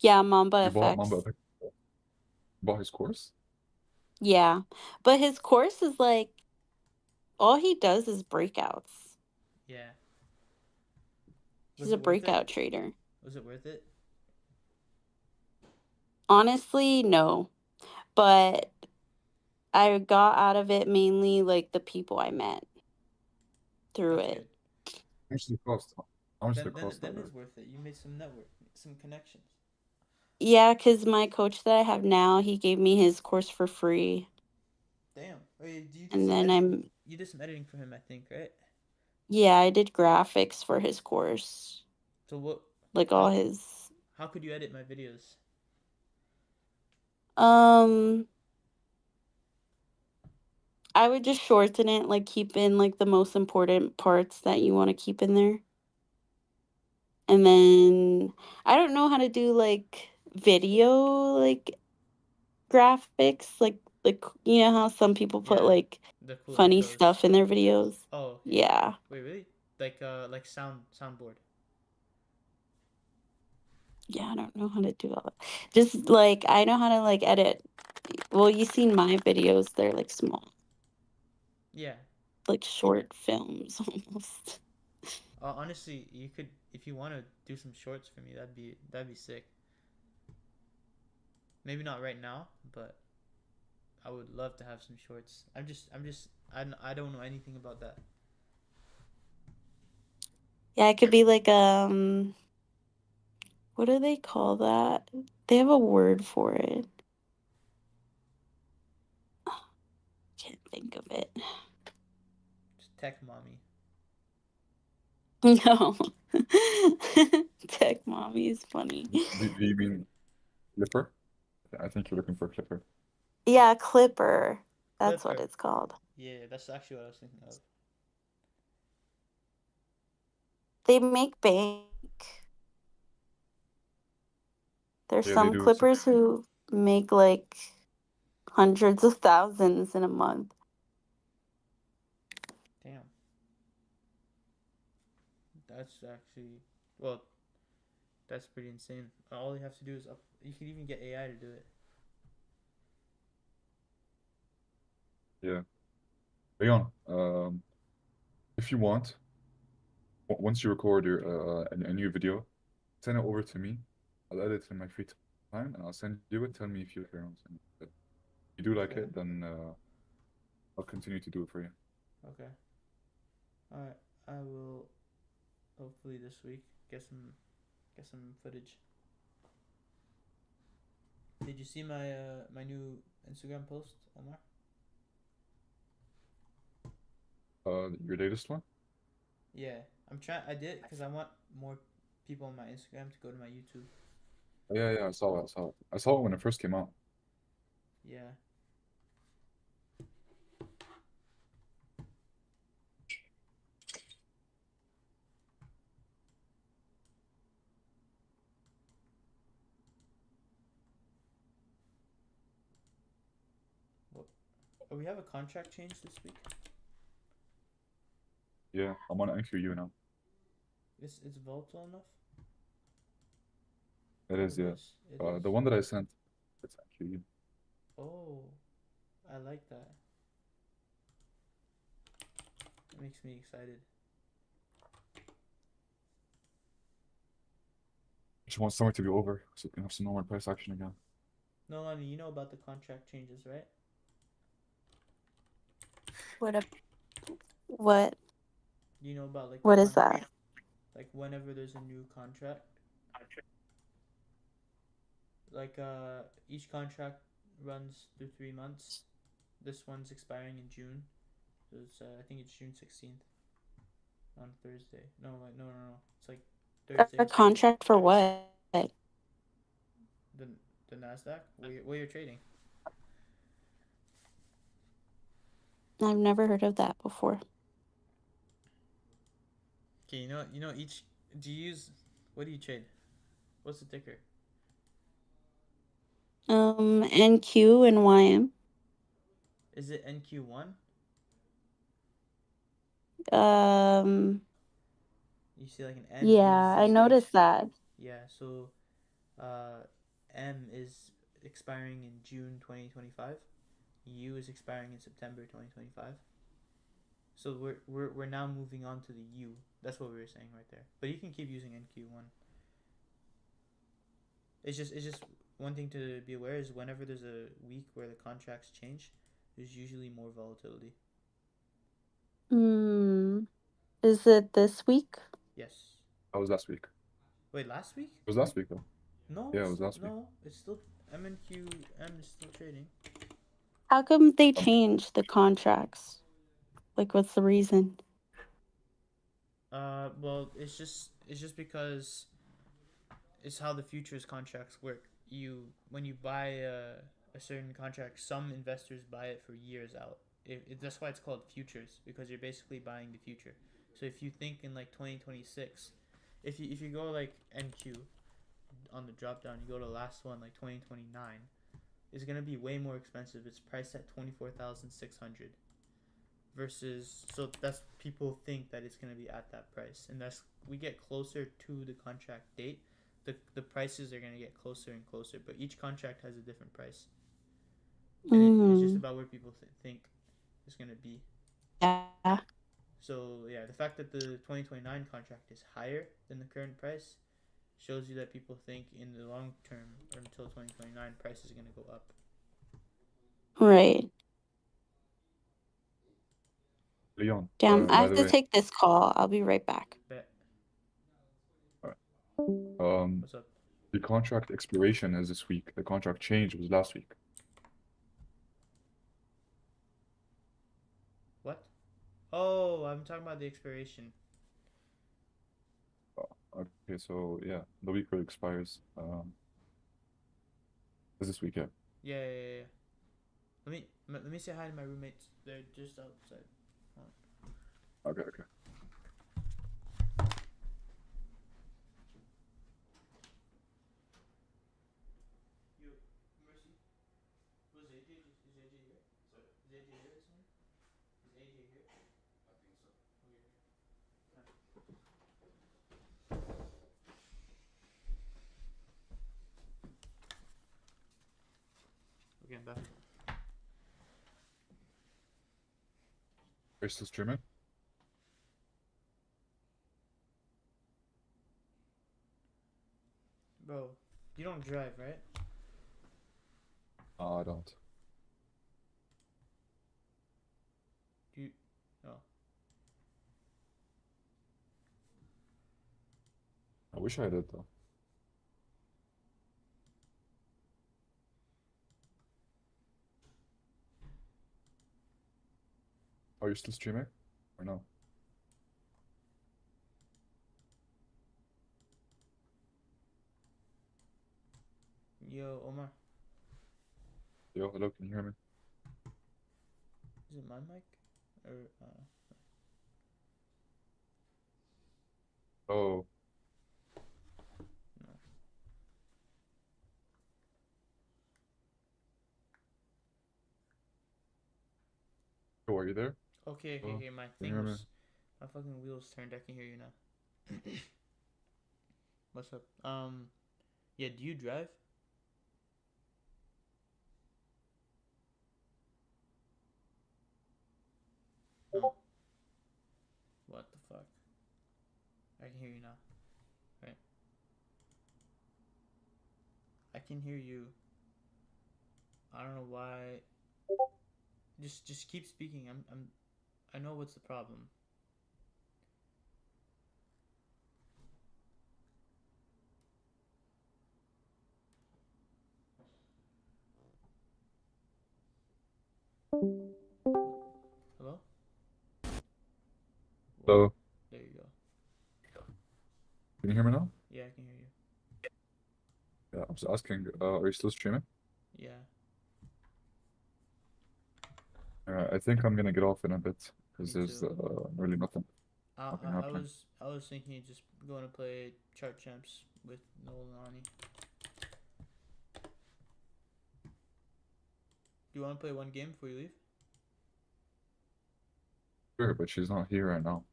[SPEAKER 3] Yeah, Mamba
[SPEAKER 2] You bought Mamba
[SPEAKER 3] FX.
[SPEAKER 2] FX? Bought his course?
[SPEAKER 3] Yeah, but his course is like all he does is breakouts.
[SPEAKER 1] Yeah.
[SPEAKER 3] He's a breakout trader.
[SPEAKER 1] Was it worth it?
[SPEAKER 3] Honestly, no. But I got out of it mainly like the people I met through
[SPEAKER 1] That's
[SPEAKER 3] it.
[SPEAKER 1] good.
[SPEAKER 2] How much did it cost? How much did
[SPEAKER 1] Then
[SPEAKER 2] it
[SPEAKER 1] then
[SPEAKER 2] cost
[SPEAKER 1] then
[SPEAKER 2] out of
[SPEAKER 1] it's
[SPEAKER 2] it?
[SPEAKER 1] worth it. You made some network, some connections.
[SPEAKER 3] Yeah, because my coach that I have now, he gave me his course for free.
[SPEAKER 1] Damn. Wait, you did
[SPEAKER 3] And
[SPEAKER 1] some
[SPEAKER 3] then
[SPEAKER 1] editing. You did some editing for him, I think, right?
[SPEAKER 3] yeah, I did graphics for his course.
[SPEAKER 1] So what?
[SPEAKER 3] Like all
[SPEAKER 1] How
[SPEAKER 3] his,
[SPEAKER 1] how could you edit my videos?
[SPEAKER 3] um, I would just shorten it, like keep in like the most important parts that you want to keep in there. And then I don't know how to do like video like graphics, like you know how some people put
[SPEAKER 1] Yeah,
[SPEAKER 3] like
[SPEAKER 1] the cool
[SPEAKER 3] funny
[SPEAKER 1] intros.
[SPEAKER 3] stuff in their videos.
[SPEAKER 1] Oh, okay.
[SPEAKER 3] Yeah.
[SPEAKER 1] Wait, really? Like soundboard.
[SPEAKER 3] Yeah, I don't know how to do all that. Just like I know how to like edit. Well, you seen my videos, they're like small,
[SPEAKER 1] Yeah.
[SPEAKER 3] like short films almost.
[SPEAKER 1] Honestly, you could if you want to do some shorts for me. That'd be sick. Maybe not right now, but I would love to have some shorts. I don't know anything about that.
[SPEAKER 3] Yeah, it could be like what do they call that? They have a word for it. Can't think of it.
[SPEAKER 1] Just tech mommy.
[SPEAKER 3] No. Tech mommy is funny.
[SPEAKER 2] Do you mean Clipper? I think you're looking for Clipper.
[SPEAKER 3] Yeah, Clipper. That's what
[SPEAKER 1] Clipper.
[SPEAKER 3] it's called.
[SPEAKER 1] Yeah, that's actually what I was thinking of.
[SPEAKER 3] They make bank. There's
[SPEAKER 2] Yeah, they
[SPEAKER 3] some
[SPEAKER 2] do. So,
[SPEAKER 3] Clippers who make like hundreds of thousands in a month.
[SPEAKER 1] Damn. That's actually well, that's pretty insane. All you have to do is up. You can even get AI to do it.
[SPEAKER 2] yeah. Leon, if you want, once you record a new video, send it over to me. I'll edit it in my free time, and I'll send you it. Tell me if you like it or not. And if you do like
[SPEAKER 1] Okay.
[SPEAKER 2] it, then I'll continue to do it for you.
[SPEAKER 1] Okay. All right. I will hopefully this week get some footage. Did you see my new Instagram post, Omar?
[SPEAKER 2] Your latest one?
[SPEAKER 1] Yeah, I'm trying. I did because I want more people on my Instagram to go to my YouTube.
[SPEAKER 2] Yeah, yeah, I saw it. I saw it. I saw it when it first came out.
[SPEAKER 1] Yeah. Well, oh, we have a contract change this week.
[SPEAKER 2] Yeah, I'm on NQU now.
[SPEAKER 1] It's volatile enough.
[SPEAKER 2] It
[SPEAKER 1] Oh,
[SPEAKER 2] is,
[SPEAKER 1] it
[SPEAKER 2] yeah.
[SPEAKER 1] is. It is.
[SPEAKER 2] The one that I sent, it's NQU.
[SPEAKER 1] Oh, I like that. It makes me excited.
[SPEAKER 2] Just want summer to be over so we can have some normal price action again.
[SPEAKER 1] No, Lonnie, you know about the contract changes, right?
[SPEAKER 3] What a what
[SPEAKER 1] You know about like the
[SPEAKER 3] what is that?
[SPEAKER 1] like whenever there's a new contract, like each contract runs through 3 months. This one's expiring in June. So it's I think it's June 16th on Thursday. No, wait, no. It's like Thursday
[SPEAKER 3] A
[SPEAKER 1] or Friday.
[SPEAKER 3] contract for what?
[SPEAKER 1] The the Nasdaq. Where you're trading.
[SPEAKER 3] I've never heard of that before.
[SPEAKER 1] Okay, you know each. Do you use? What do you trade? What's the ticker?
[SPEAKER 3] NQ and YM.
[SPEAKER 1] Is it NQ1?
[SPEAKER 3] Um,
[SPEAKER 1] You see like an N, E,
[SPEAKER 3] yeah, I
[SPEAKER 1] Z, H.
[SPEAKER 3] noticed that.
[SPEAKER 1] Yeah. So, uh, M is expiring in June 2025. U is expiring in September 2025. So we're now moving on to the U. That's what we were saying right there. But you can keep using NQ1. It's just one thing to be aware is whenever there's a week where the contracts change, there's usually more volatility.
[SPEAKER 3] Is it this week?
[SPEAKER 1] Yes.
[SPEAKER 2] That was last week.
[SPEAKER 1] Wait, last week?
[SPEAKER 2] It was last week though.
[SPEAKER 1] No.
[SPEAKER 2] Yeah, it was last week.
[SPEAKER 1] No, it's still MNQM is still trading.
[SPEAKER 3] How come they changed the contracts? Like, what's the reason?
[SPEAKER 1] Well, it's just because it's how the futures contracts work. When you buy a certain contract, some investors buy it for years out. That's why it's called futures, because you're basically buying the future. So if you think in like 2026, if you go like NQ on the drop down, you go to the last one like 2029, it's gonna be way more expensive. It's priced at 24,600 versus, so that's, people think that it's gonna be at that price, and that's, we get closer to the contract date, the prices are gonna get closer and closer, but each contract has a different price, and it's just about where people think it's gonna be.
[SPEAKER 3] Yeah.
[SPEAKER 1] So yeah, the fact that the 2029 contract is higher than the current price shows you that people think in the long term, or until 2029, price is gonna go up.
[SPEAKER 3] Right.
[SPEAKER 2] Leon.
[SPEAKER 3] Damn, I
[SPEAKER 2] by
[SPEAKER 3] have
[SPEAKER 2] the
[SPEAKER 3] to
[SPEAKER 2] way,
[SPEAKER 3] take this call. I'll be right back.
[SPEAKER 1] Bet.
[SPEAKER 2] What's
[SPEAKER 1] up?
[SPEAKER 2] The contract expiration is this week. The contract change was last week.
[SPEAKER 1] What? Oh, I'm talking about the expiration.
[SPEAKER 2] Okay, so yeah, the week where it expires is this week, yeah.
[SPEAKER 1] Yeah. Let me say hi to my roommates. They're just outside.
[SPEAKER 2] Okay.
[SPEAKER 1] Yo, Mercy, was AJ is AJ here? Sorry, is AJ here this morning? Is AJ here? I think so. Okay, I'm back.
[SPEAKER 2] Are you still streaming?
[SPEAKER 1] Bro, you don't drive, right?
[SPEAKER 2] I don't.
[SPEAKER 1] Do you? Oh.
[SPEAKER 2] I wish I did though. Are you still streaming? Or no?
[SPEAKER 1] Yo, Omar.
[SPEAKER 2] Yo, hello, can you hear me?
[SPEAKER 1] Is it my mic? Or,
[SPEAKER 2] Oh.
[SPEAKER 1] no.
[SPEAKER 2] Oh, are you there?
[SPEAKER 1] Okay, my
[SPEAKER 2] Can you
[SPEAKER 1] thing
[SPEAKER 2] hear me?
[SPEAKER 1] was, my fucking wheels turned. I can hear you now. What's up? Yeah, do you drive? No. What the fuck? I can hear you now. Right. I can hear you. I don't know why. Just keep speaking. I know what's the problem. Hello?
[SPEAKER 2] Hello.
[SPEAKER 1] There you go.
[SPEAKER 2] Can you hear me now?
[SPEAKER 1] Yeah, I can hear you.
[SPEAKER 2] Yeah, I was asking, are you still streaming?
[SPEAKER 1] Yeah.
[SPEAKER 2] I think I'm gonna get off in a bit because
[SPEAKER 1] Me
[SPEAKER 2] there's
[SPEAKER 1] too.
[SPEAKER 2] really nothing
[SPEAKER 1] I
[SPEAKER 2] happening.
[SPEAKER 1] was thinking of just going to play chart champs with Nolan. Do you want to play one game before you leave?
[SPEAKER 2] Sure, but she's not here right now.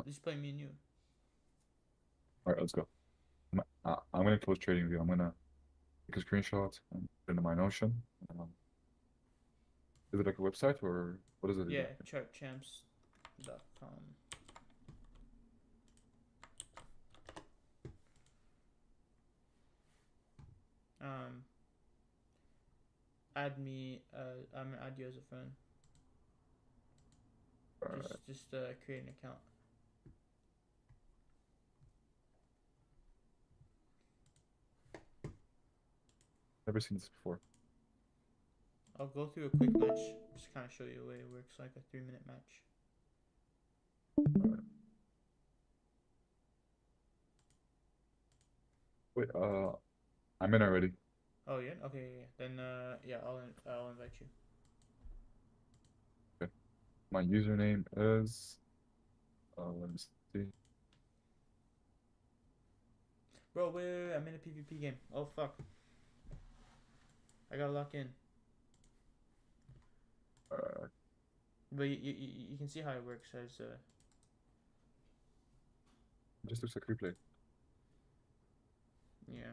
[SPEAKER 1] Just play me and you.
[SPEAKER 2] All right, let's go. I'm gonna close trading view. I'm gonna take a screenshot and put it into my Notion. Is it like a website or what is it
[SPEAKER 1] Yeah,
[SPEAKER 2] exactly?
[SPEAKER 1] chartchamps.com. add me. I'm gonna add you as a friend. Just create an account.
[SPEAKER 2] Never seen this before.
[SPEAKER 1] I'll go through a quick match, just kind of show you the way it works, like a 3-minute match.
[SPEAKER 2] Wait, I'm in already.
[SPEAKER 1] Oh yeah, okay, yeah. Then yeah, I'll invite you.
[SPEAKER 2] Okay. My username is let me see.
[SPEAKER 1] Bro, wait, I'm in a PvP game. Oh fuck. I gotta lock in. But you can see how it works as
[SPEAKER 2] It just looks like replay.
[SPEAKER 1] yeah.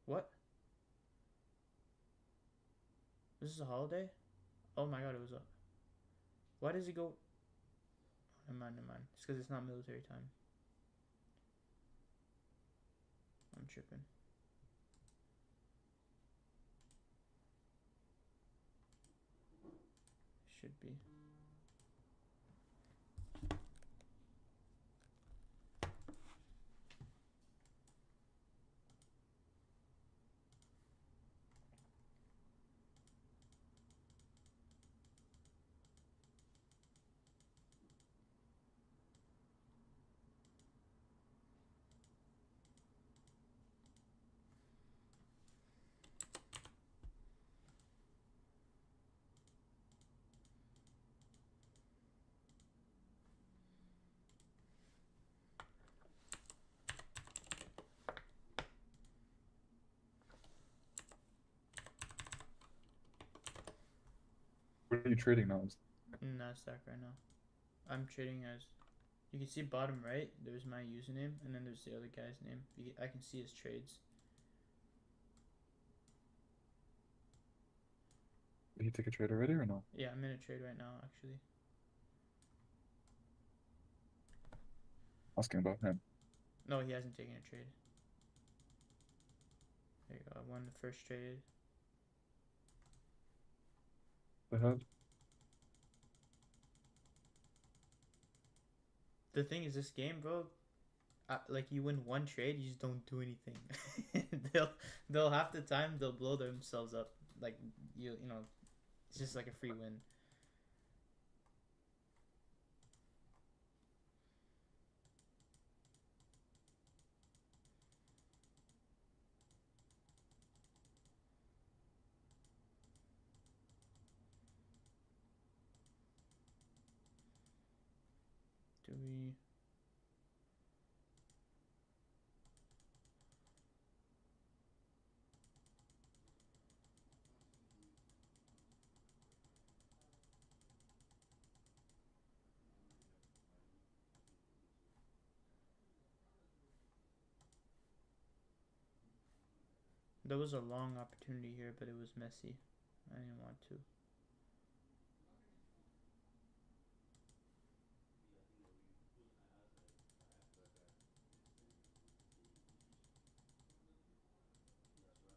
[SPEAKER 1] What? This is a holiday? Oh my god, it was up. Why does it go? Never mind, never mind. It's because it's not military time. I'm tripping. Should be.
[SPEAKER 2] What are you trading now?
[SPEAKER 1] NASDAQ right now. I'm trading as. You can see bottom right. There's my username, and then there's the other guy's name. I can see his trades.
[SPEAKER 2] Did he take a trade already or no?
[SPEAKER 1] Yeah, I'm in a trade right now, actually.
[SPEAKER 2] Asking about him.
[SPEAKER 1] No, he hasn't taken a trade. There you go. I won the first trade.
[SPEAKER 2] The hell?
[SPEAKER 1] The thing is, this game, bro. Like you win one trade, you just don't do anything. they'll half the time they'll blow themselves up. Like you know, it's just like a free win. Do we? There was a long opportunity here, but it was messy. I didn't want to.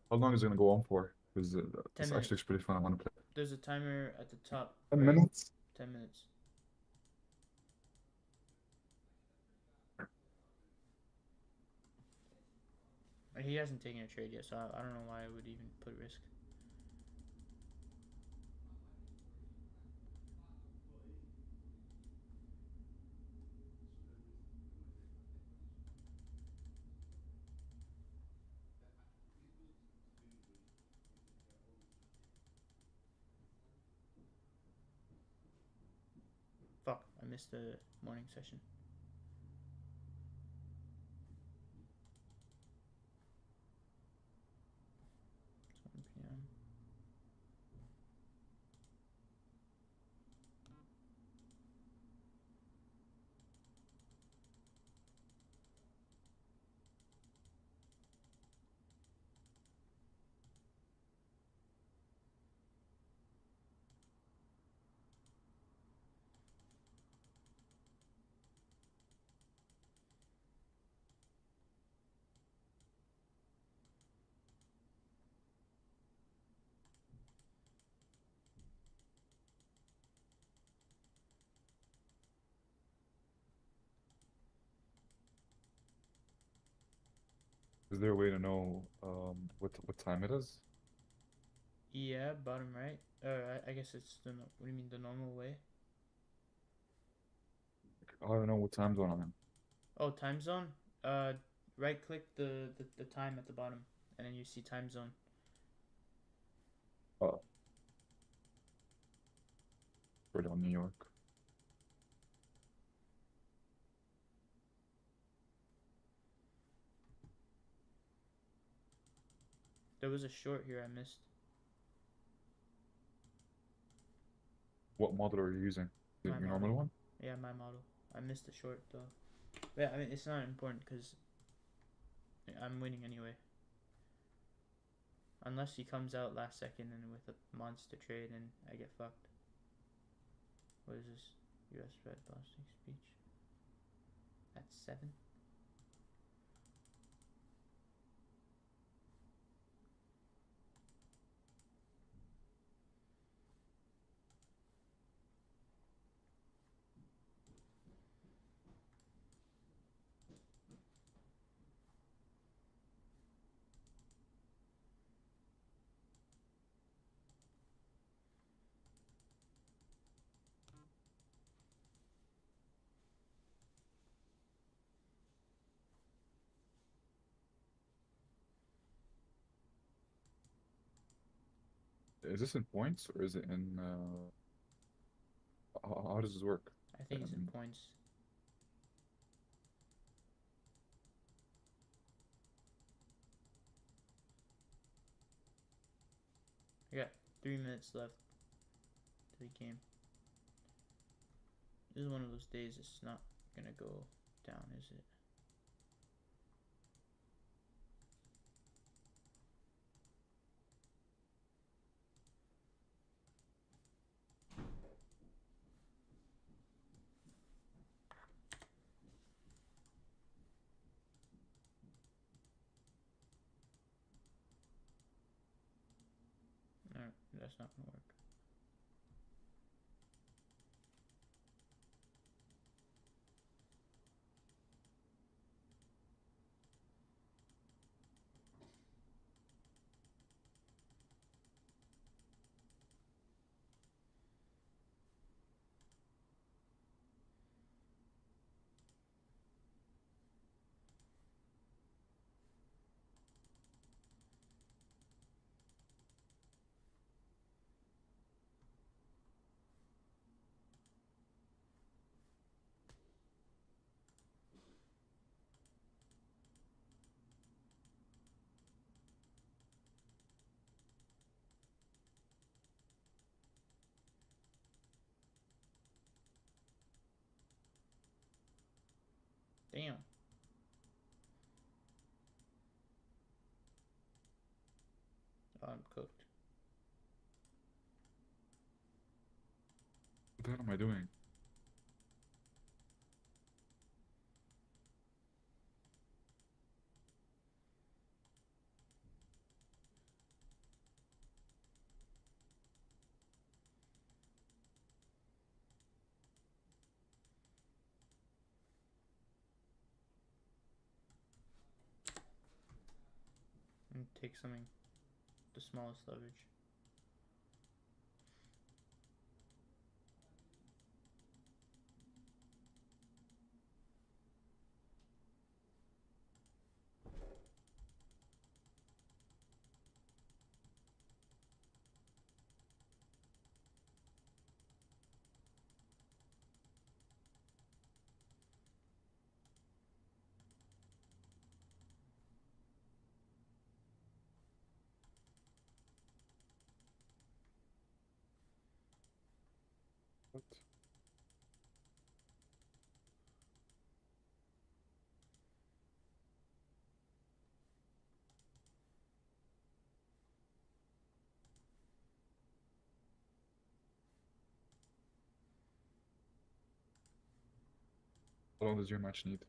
[SPEAKER 2] How long is it gonna go on for? Because
[SPEAKER 1] 10
[SPEAKER 2] this
[SPEAKER 1] minutes.
[SPEAKER 2] actually looks pretty fun. I want to play.
[SPEAKER 1] There's a timer at the top.
[SPEAKER 2] 10
[SPEAKER 1] right?
[SPEAKER 2] minutes?
[SPEAKER 1] 10 minutes. He hasn't taken a trade yet, so I don't know why I would even put risk. Fuck, I missed the morning session. It's 1 p.m.
[SPEAKER 2] Is there a way to know what time it is?
[SPEAKER 1] Yeah, bottom right. I guess it's the what do you mean the normal way?
[SPEAKER 2] I don't know what time zone I'm in.
[SPEAKER 1] Oh, time zone. Uh, right click the time at the bottom, and then you see time zone.
[SPEAKER 2] Oh, right on New York.
[SPEAKER 1] There was a short here I missed.
[SPEAKER 2] What model are you using? Is it
[SPEAKER 1] My
[SPEAKER 2] your
[SPEAKER 1] model.
[SPEAKER 2] normal one?
[SPEAKER 1] Yeah, my model. I missed the short though. Yeah, I mean it's not important because I'm winning anyway. Unless he comes out last second and with a monster trade and I get fucked. What is this? U.S. Fed bossing speech. That's 7.
[SPEAKER 2] Is this in points or is it in how does this work?
[SPEAKER 1] I think it's in points. I got 3 minutes left to the game. This is one of those days it's not gonna go down, is it? Alright, that's not gonna work. Damn. Oh, I'm cooked.
[SPEAKER 2] What the hell am I doing?
[SPEAKER 1] And take something, the smallest leverage.
[SPEAKER 2] What? How long does your match need?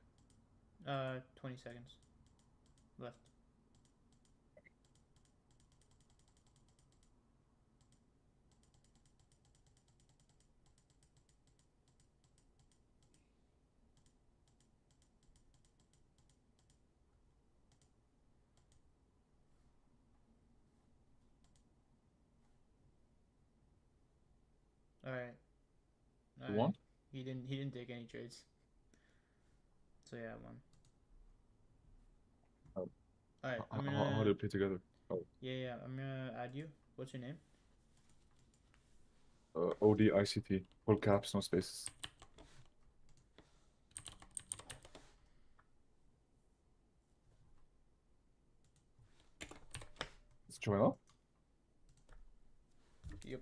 [SPEAKER 1] 20 seconds left. All right. All
[SPEAKER 2] You
[SPEAKER 1] right.
[SPEAKER 2] won?
[SPEAKER 1] He didn't take any trades. So yeah, I won.
[SPEAKER 2] Oh,
[SPEAKER 1] All right. I'm
[SPEAKER 2] how do
[SPEAKER 1] gonna
[SPEAKER 2] we play together? Oh,
[SPEAKER 1] yeah. I'm gonna add you. What's your name?
[SPEAKER 2] ODICT, full caps, no spaces. Let's join up.
[SPEAKER 1] Yep.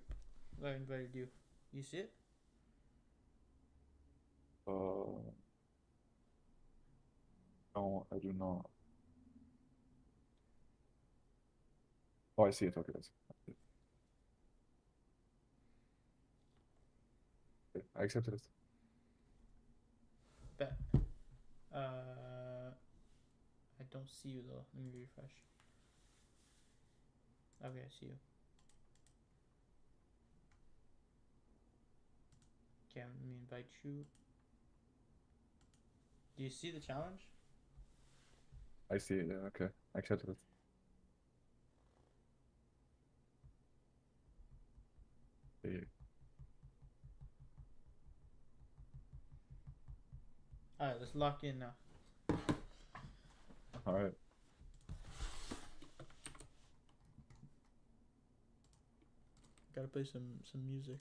[SPEAKER 1] I invited you. You see it?
[SPEAKER 2] Uh, no, I do not. Oh, I see it. Okay, okay, I accepted it.
[SPEAKER 1] Bet. I don't see you though. Let me refresh. Okay, I see you. Okay, let me invite you. Do you see the challenge?
[SPEAKER 2] I see it. Yeah, okay, I accepted it. Yeah.
[SPEAKER 1] All right, let's lock in now.
[SPEAKER 2] All right.
[SPEAKER 1] Gotta play some music.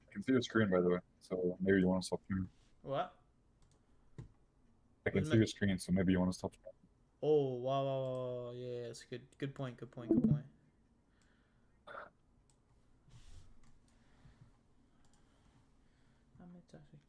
[SPEAKER 2] I can see your screen, by the way. So maybe you want to stop sharing.
[SPEAKER 1] What?
[SPEAKER 2] I can
[SPEAKER 1] What's
[SPEAKER 2] see
[SPEAKER 1] my?
[SPEAKER 2] your screen, so maybe you want to stop sharing.
[SPEAKER 1] Oh wow, wow, wow, wow. Yeah, it's good. Good point. Good point. Good point. I'm intoxicated.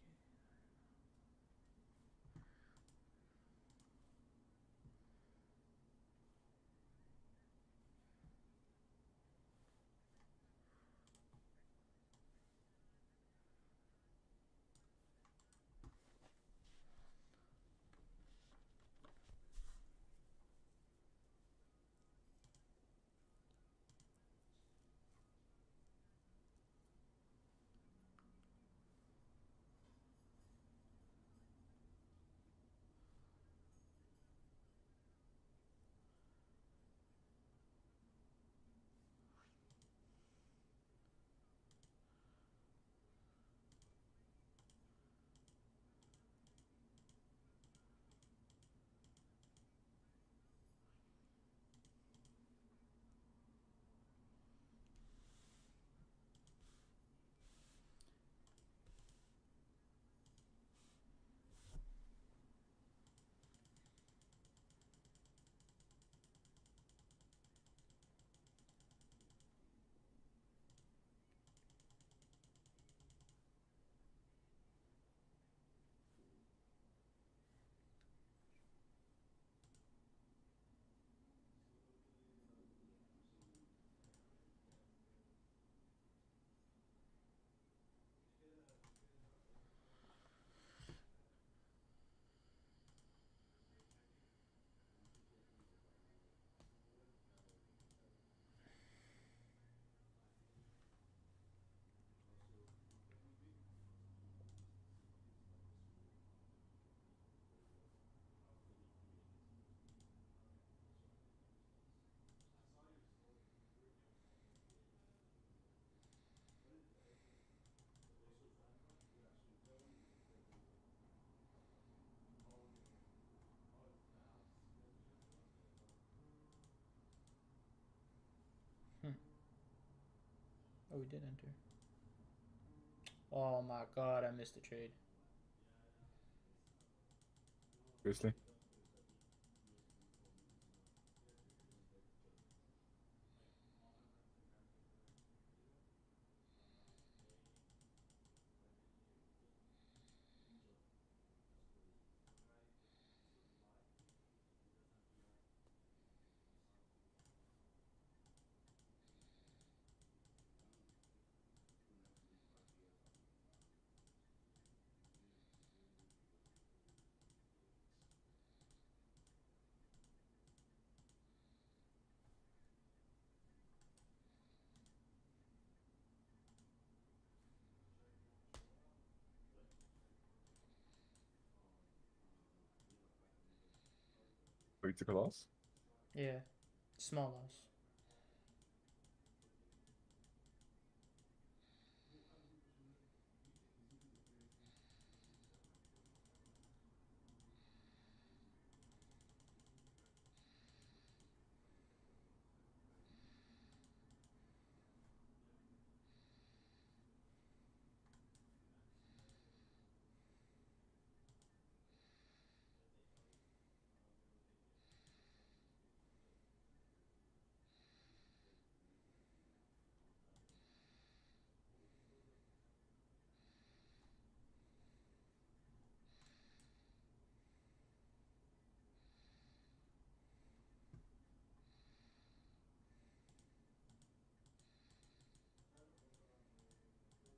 [SPEAKER 1] Hmm. Oh, we did enter. Oh my god, I missed the trade.
[SPEAKER 2] Seriously? Oh, you took a loss?
[SPEAKER 1] Yeah, small loss.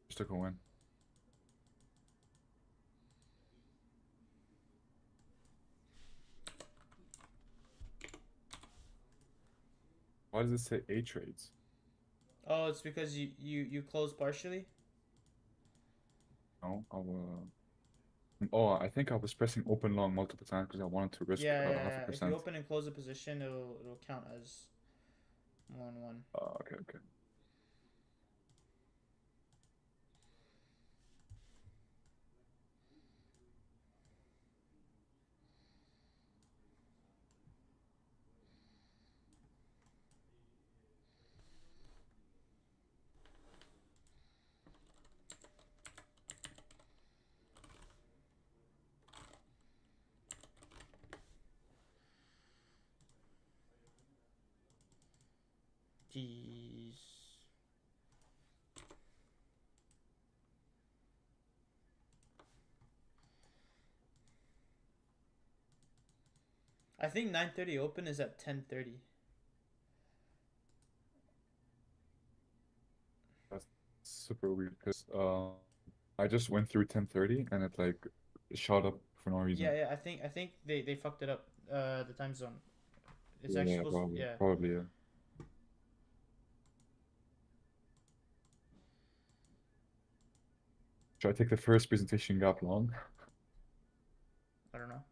[SPEAKER 2] Just took a win. Why does it say A trades?
[SPEAKER 1] Oh, it's because you closed partially.
[SPEAKER 2] No, oh, I think I was pressing open long multiple times because I wanted to risk
[SPEAKER 1] Yeah, yeah,
[SPEAKER 2] half a
[SPEAKER 1] yeah. If you
[SPEAKER 2] percent.
[SPEAKER 1] open and close a position, it'll count as 1-1.
[SPEAKER 2] Okay, okay.
[SPEAKER 1] Jeez. I think 9:30 open is at 10:30.
[SPEAKER 2] That's super weird because I just went through 10:30 and it like shot up for no reason.
[SPEAKER 1] Yeah, yeah. I think they fucked it up. The time zone. It's
[SPEAKER 2] Yeah,
[SPEAKER 1] actually
[SPEAKER 2] yeah,
[SPEAKER 1] supposed.
[SPEAKER 2] probably,
[SPEAKER 1] Yeah.
[SPEAKER 2] probably, yeah. Should I take the first presentation gap long?
[SPEAKER 1] I don't know.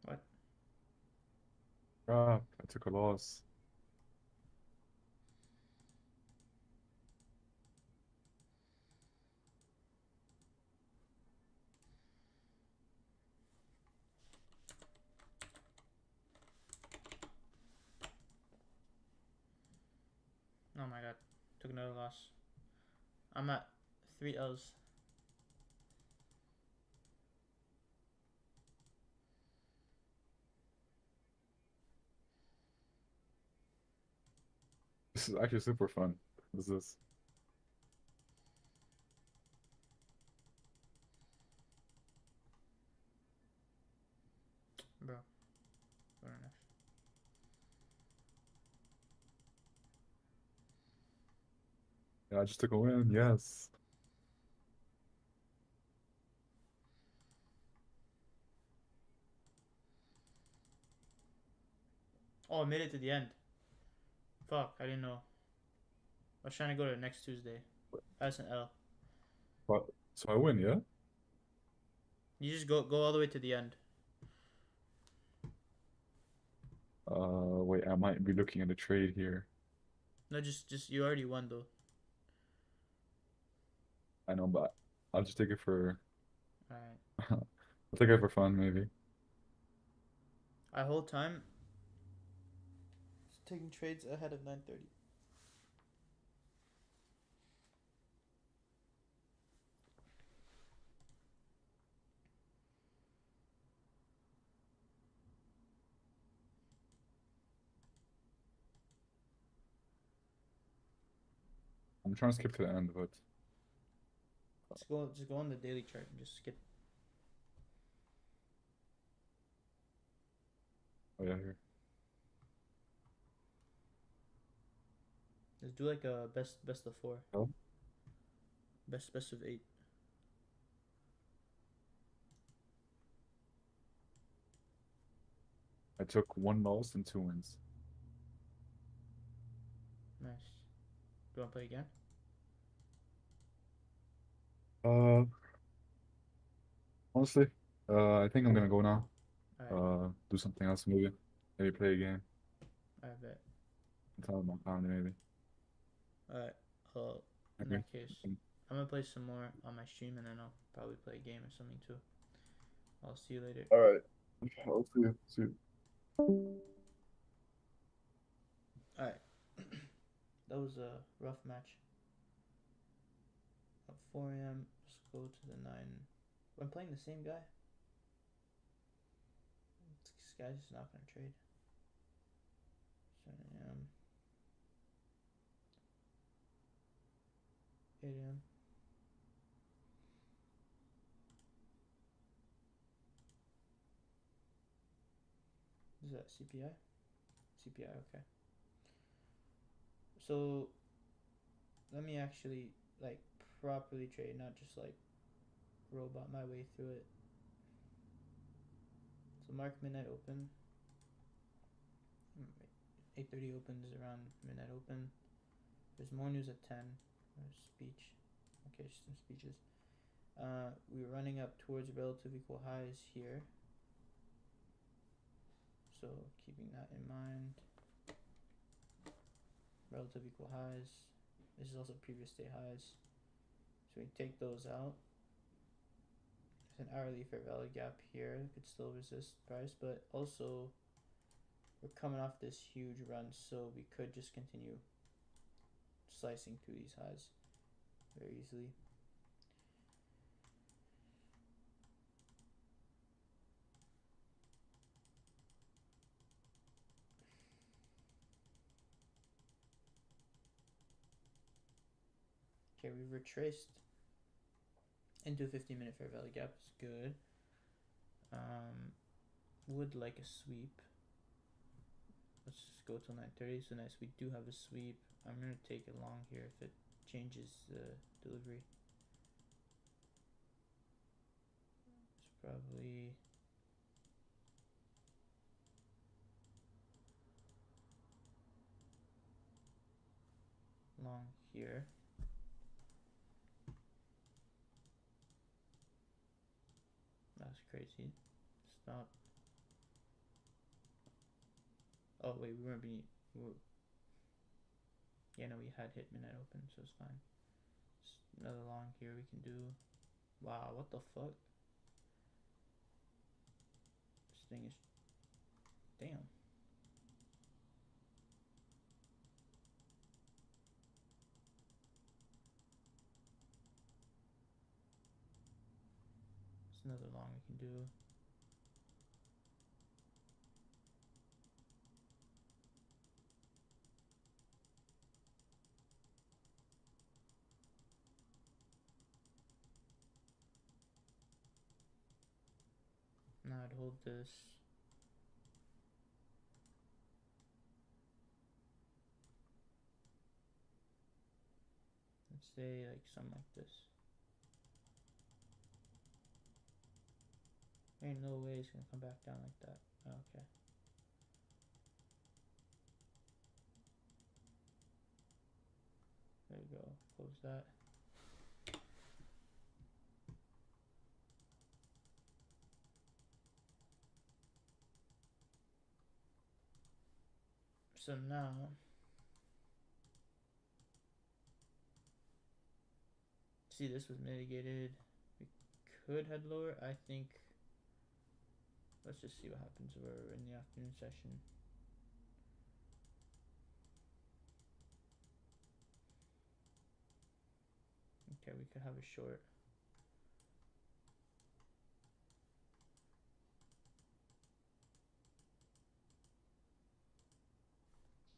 [SPEAKER 1] What?
[SPEAKER 2] Ah, I took a loss.
[SPEAKER 1] Oh my god. Took another loss. I'm at 3 L's.
[SPEAKER 2] This is actually super fun. What is this?
[SPEAKER 1] Bro. Very nice.
[SPEAKER 2] Yeah, I just took a win. Yes.
[SPEAKER 1] Oh, I made it to the end. Fuck, I didn't know. I was trying to go to next Tuesday. That's an L.
[SPEAKER 2] But so I win, yeah?
[SPEAKER 1] You just go all the way to the end.
[SPEAKER 2] Wait, I might be looking at a trade here.
[SPEAKER 1] No, just you already won though.
[SPEAKER 2] I know, but I'll just take it for
[SPEAKER 1] Alright.
[SPEAKER 2] I'll take it for fun, maybe.
[SPEAKER 1] I whole time taking trades ahead of 9:30.
[SPEAKER 2] I'm trying to skip to the end, but
[SPEAKER 1] Just go on the daily chart and just skip.
[SPEAKER 2] oh yeah, here.
[SPEAKER 1] Just do like a best of 4.
[SPEAKER 2] Oh.
[SPEAKER 1] Best of 8.
[SPEAKER 2] I took 1 loss and 2 wins.
[SPEAKER 1] Nice. Do you want to play again?
[SPEAKER 2] Honestly, I think I'm gonna go now.
[SPEAKER 1] Alright,
[SPEAKER 2] Do something else, maybe play a game.
[SPEAKER 1] I bet.
[SPEAKER 2] Tell my family maybe.
[SPEAKER 1] Alright, well, in
[SPEAKER 2] Okay.
[SPEAKER 1] that case, I'm gonna play some more on my stream and then I'll probably play a game or something too. I'll see you later.
[SPEAKER 2] All right. I'll see you. See you.
[SPEAKER 1] Alright. That was a rough match. At 4 a.m., let's go to the 9. I'm playing the same guy. This guy's just not gonna trade. 7 a.m. 8 a.m. Is that CPI? CPI, okay. So let me actually like properly trade, not just like robot my way through it. So mark midnight open. 8:30 opens around midnight open. There's more news at 10. There's speech. Okay, some speeches. We're running up towards relative equal highs here. So keeping that in mind. Relative equal highs. This is also previous day highs. So we take those out. There's an hourly fair value gap here. It could still resist price, but also we're coming off this huge run, so we could just continue slicing through these highs very easily. Okay, we've retraced into a 15-minute fair value gap. It's good. Would like a sweep. Let's just go till 9:30. So nice. We do have a sweep. I'm gonna take it long here if it changes the delivery. It's probably long here. That's crazy. Stop. Oh wait, we weren't being. Yeah, no, we had hit midnight open, so it's fine. Just another long here we can do. Wow, what the fuck? This thing is. Damn. It's another long we can do. Now I'd hold this. Let's say like something like this. Ain't no way it's gonna come back down like that. Oh, okay. There we go. Close that. So now see, this was mitigated. We could head lower. I think let's just see what happens. We're in the afternoon session. Okay, we could have a short.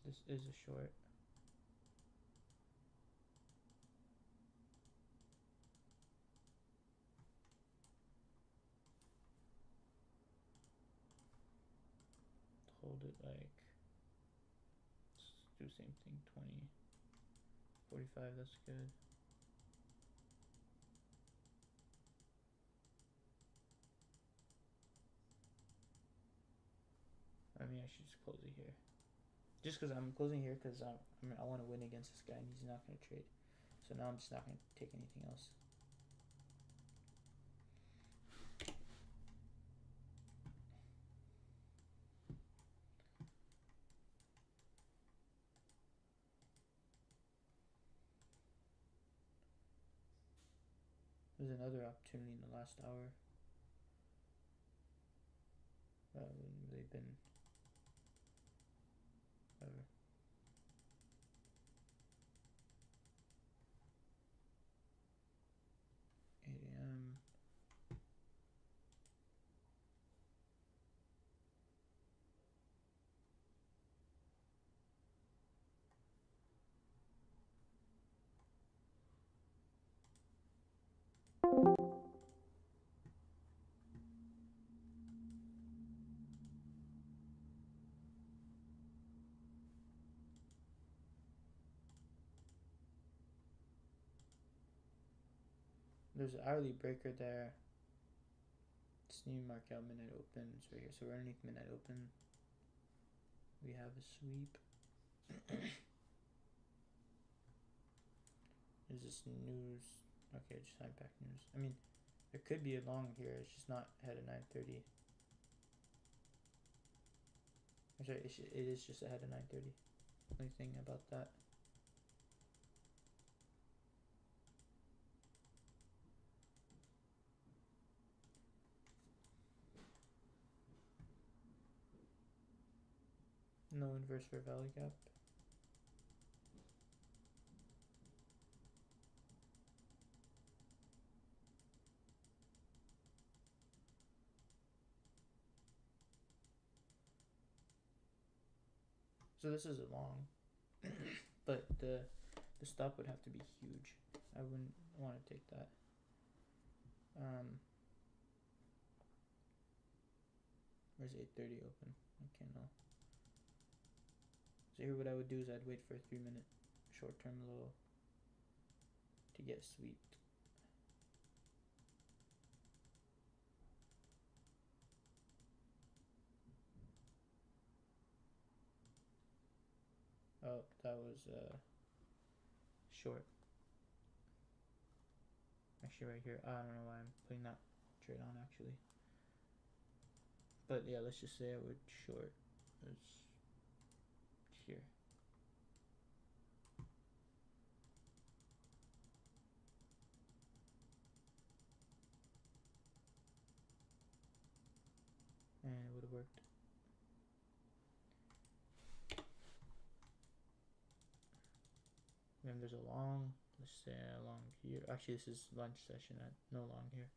[SPEAKER 1] This is a short. Hold it like, let's do same thing, 20, 45, that's good. I mean, I should just close it here. Just because I'm closing here because I want to win against this guy and he's not going to trade. So now I'm just not going to take anything else. There's another opportunity in the last hour. They've been whatever. AM. There's an hourly breaker there. It's new market out midnight open. It's right here. So we're underneath midnight open. We have a sweep. Is this news? Okay, just high back news. I mean, there could be a long here. It's just not ahead of 9:30. I'm sorry, it is just ahead of 9:30. Only thing about that. No inverse for value gap. So this is a long, but the stop would have to be huge. I wouldn't want to take that. Where's 8:30 open? Okay, no. So here what I would do is I'd wait for a 3-minute short-term low to get sweeped. Oh, that was short. Actually right here. I don't know why I'm putting that trade on actually. But yeah, let's just say I would short this here. And it would have worked. Then there's a long, let's say a long here. Actually, this is lunch session at no long here.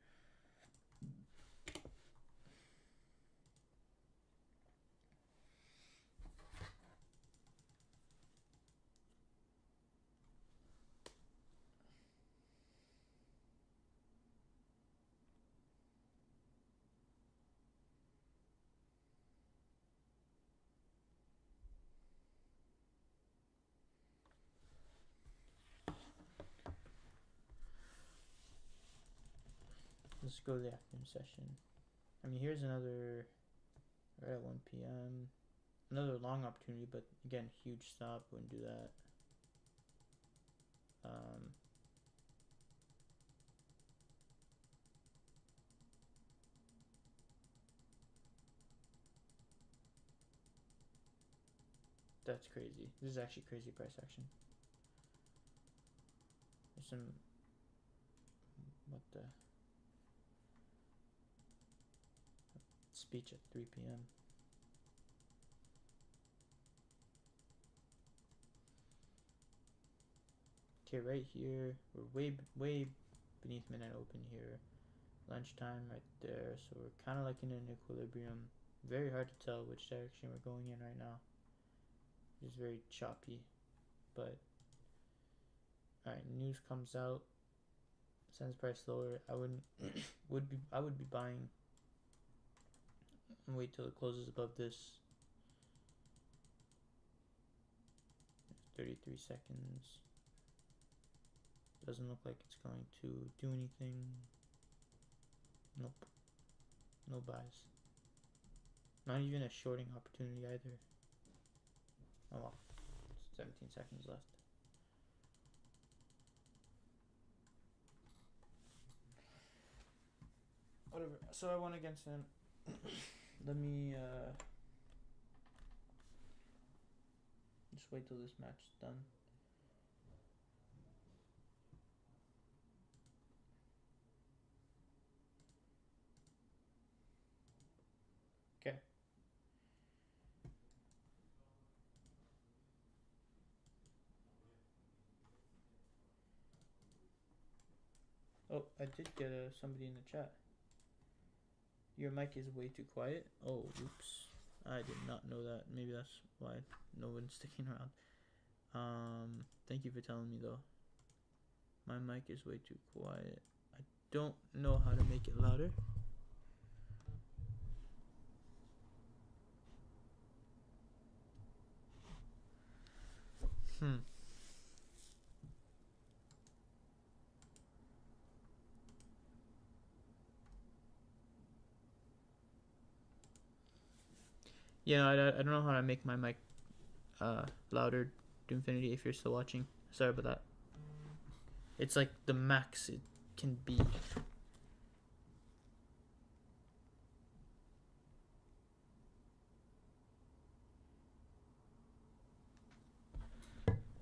[SPEAKER 1] Let's go to the afternoon session. I mean, here's another, right at 1 p.m. Another long opportunity, but again, huge stop, wouldn't do that. That's crazy. This is actually crazy price action. There's some, what the, speech at 3 p.m. Okay, right here, we're way beneath midnight open here. Lunchtime right there, so we're kind of like in an equilibrium. Very hard to tell which direction we're going in right now. It's very choppy, but alright, news comes out, sends price lower. I wouldn't I would be buying and wait till it closes above this. 33 seconds. Doesn't look like it's going to do anything. Nope. No buys. Not even a shorting opportunity either. Oh well. 17 seconds left. Whatever. So I won against him. Let me just wait till this match is done. Okay. Oh, I did get somebody in the chat. Your mic is way too quiet. Oh, oops. I did not know that. Maybe that's why no one's sticking around. Thank you for telling me though. My mic is way too quiet. I don't know how to make it louder. Yeah, I don't know how to make my mic louder to infinity if you're still watching. Sorry about that. It's like the max it can be.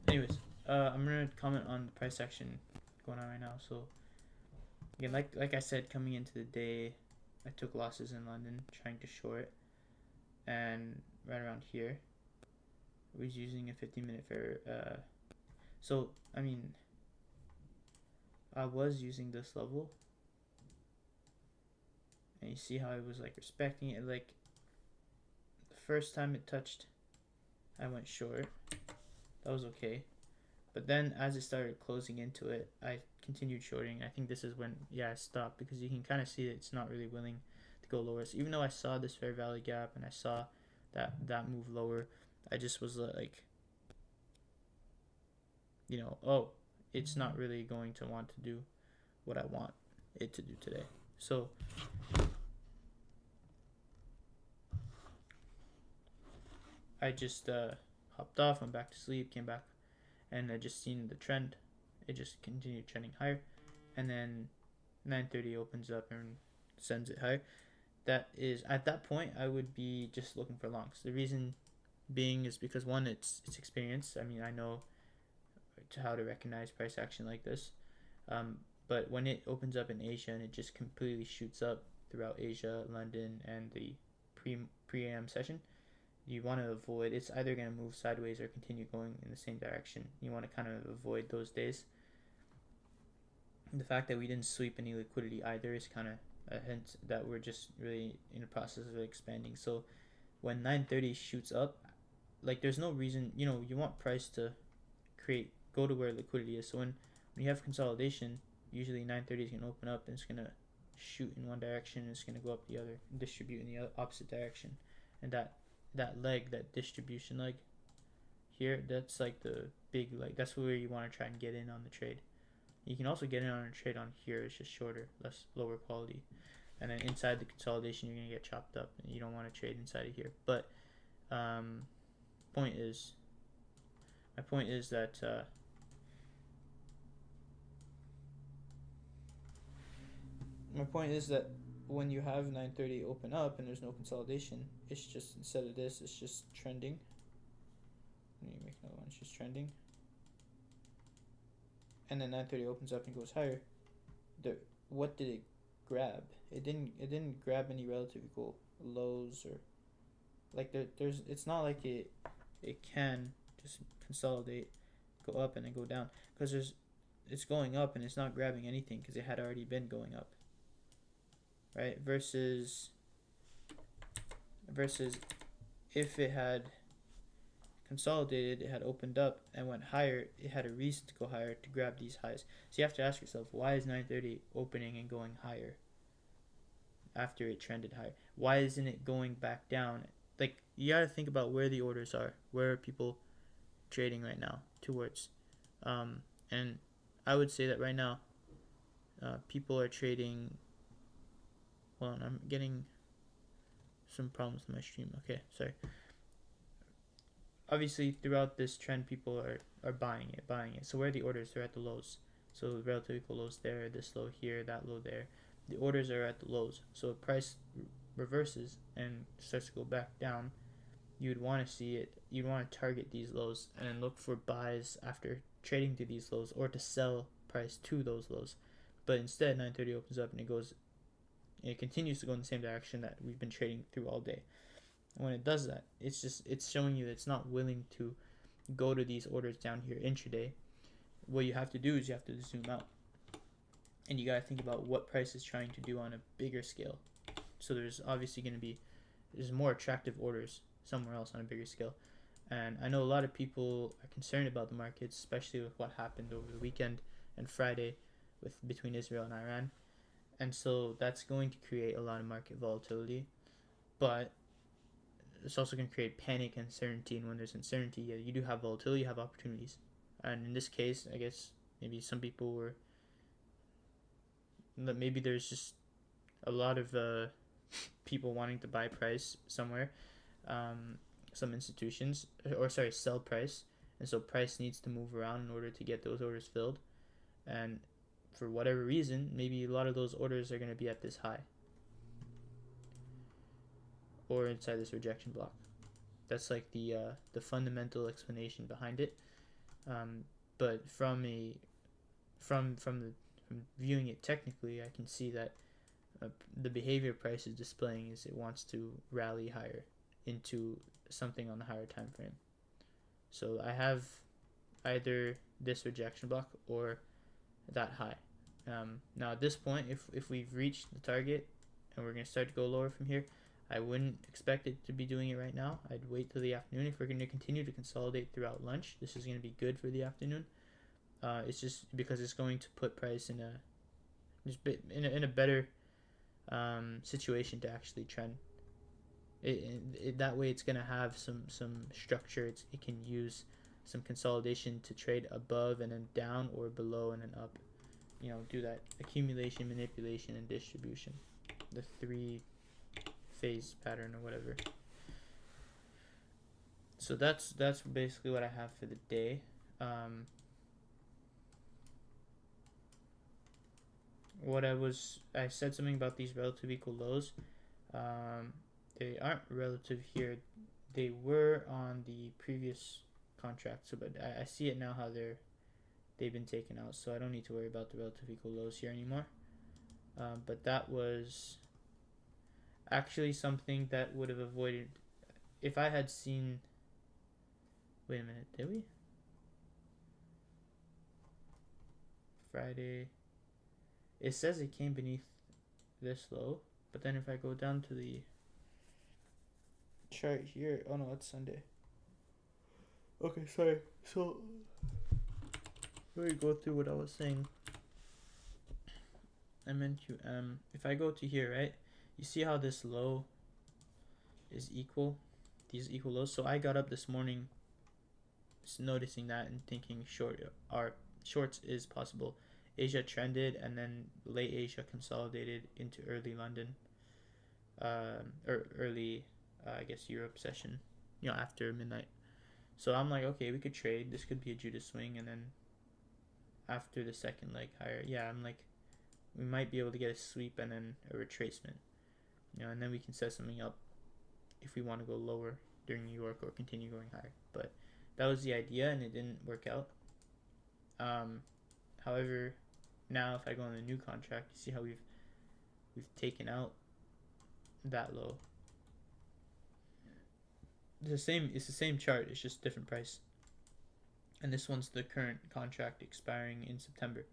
[SPEAKER 1] Anyways, I'm gonna comment on the price action going on right now. So again, like I said, coming into the day, I took losses in London trying to short, and right around here, I was using a 15-minute fair. So I mean, I was using this level, and you see how I was like respecting it. Like the first time it touched, I went short. That was okay. But then as it started closing into it, I continued shorting. I think this is when, yeah, I stopped because you can kind of see that it's not really willing to go lower. So even though I saw this fair value gap and I saw that move lower, I just was like, you know, oh, it's not really going to want to do what I want it to do today. So I just hopped off, went back to sleep, came back, and I just seen the trend. It just continued trending higher, and then 9:30 opens up and sends it higher. That is, at that point, I would be just looking for longs. The reason being is because one, it's experience. I mean, I know how to recognize price action like this. But when it opens up in Asia and it just completely shoots up throughout Asia, London, and the pre-AM session, you want to avoid, it's either going to move sideways or continue going in the same direction. You want to kind of avoid those days. The fact that we didn't sweep any liquidity either is kind of a hint that we're just really in the process of expanding. So when 9:30 shoots up, like there's no reason, you know, you want price to go to where liquidity is. So when you have consolidation, usually 9:30 is going to open up and it's going to shoot in one direction and it's going to go up the other, distribute in the opposite direction. And that leg, that distribution leg here, that's like the big leg. That's where you want to try and get in on the trade. You can also get in on a trade on here. It's just shorter, lower quality. And then inside the consolidation, you're going to get chopped up. And you don't want to trade inside of here. But my point is that when you have 9:30 open up and there's no consolidation, it's just, instead of this, it's just trending. Let me make another one. It's just trending. And then 9:30 opens up and goes higher. What did it grab? It didn't grab any relative equal lows, or like there's, it's not like it can just consolidate, go up and then go down, because it's going up and it's not grabbing anything because it had already been going up, right? Versus if it had consolidated, it had opened up and went higher, it had a reason to go higher to grab these highs. So you have to ask yourself, why is 930 opening and going higher after it trended higher? Why isn't it going back down? Like, you gotta think about where the orders are, where are people trading right now towards. And I would say that right now people are trading. Hold on, I'm getting some problems with my stream. Okay, sorry. Obviously, throughout this trend, people are buying it. So where are the orders? They're at the lows. So relative equal lows there, this low here, that low there. The orders are at the lows. So if price reverses and starts to go back down, you'd want to see it. You'd want to target these lows and then look for buys after trading to these lows, or to sell price to those lows. But instead, 930 opens up and it continues to go in the same direction that we've been trading through all day. And when it does that, it's showing you that it's not willing to go to these orders down here intraday. What you have to do is you have to zoom out, and you got to think about what price is trying to do on a bigger scale. So there's obviously going to be more attractive orders somewhere else on a bigger scale. And I know a lot of people are concerned about the markets, especially with what happened over the weekend and Friday between Israel and Iran. And so that's going to create a lot of market volatility, but it's also going to create panic and uncertainty. And when there's uncertainty, yeah, you do have volatility, you have opportunities. And in this case, I guess maybe some people were, maybe there's just a lot of people wanting to buy price somewhere, some institutions, sell price, and so price needs to move around in order to get those orders filled. And for whatever reason, maybe a lot of those orders are going to be at this high or inside this rejection block. That's like the fundamental explanation behind it. But from viewing it technically, I can see that the behavior price is displaying is it wants to rally higher into something on the higher time frame. So I have either this rejection block or that high. Now at this point, if we've reached the target and we're going to start to go lower from here, I wouldn't expect it to be doing it right now. I'd wait till the afternoon. If we're going to continue to consolidate throughout lunch, this is going to be good for the afternoon. It's just because it's going to put price in a better situation to actually trend. That way it's going to have some structure. It can use some consolidation to trade above and then down, or below and then up. Do that accumulation, manipulation, and distribution. The 3-phase pattern or whatever. So that's basically what I have for the day. I said something about these relative equal lows. They aren't relative here. They were on the previous contract. So, but I see it now how they've been taken out. So I don't need to worry about the relative equal lows here anymore. But that was actually something that would have avoided if I had seen. Wait a minute, did we? Friday. It says it came beneath this low, but then if I go down to the chart here, oh no, it's Sunday. Okay, sorry. So let me go through what I was saying. I meant to if I go to here, right? You see how this low is equal, these equal lows. So I got up this morning noticing that and thinking shorts is possible. Asia trended, and then late Asia consolidated into early London, or early, I guess Europe session, after midnight. So I'm like, okay, we could trade. This could be a Judas swing, and then after the second leg higher, I'm like, we might be able to get a sweep and then a retracement, and then we can set something up if we want to go lower during New York or continue going higher. But that was the idea, and it didn't work out. However, now if I go on the new contract, you see how we've taken out that low. It's the same chart, it's just different price. And this one's the current contract expiring in September.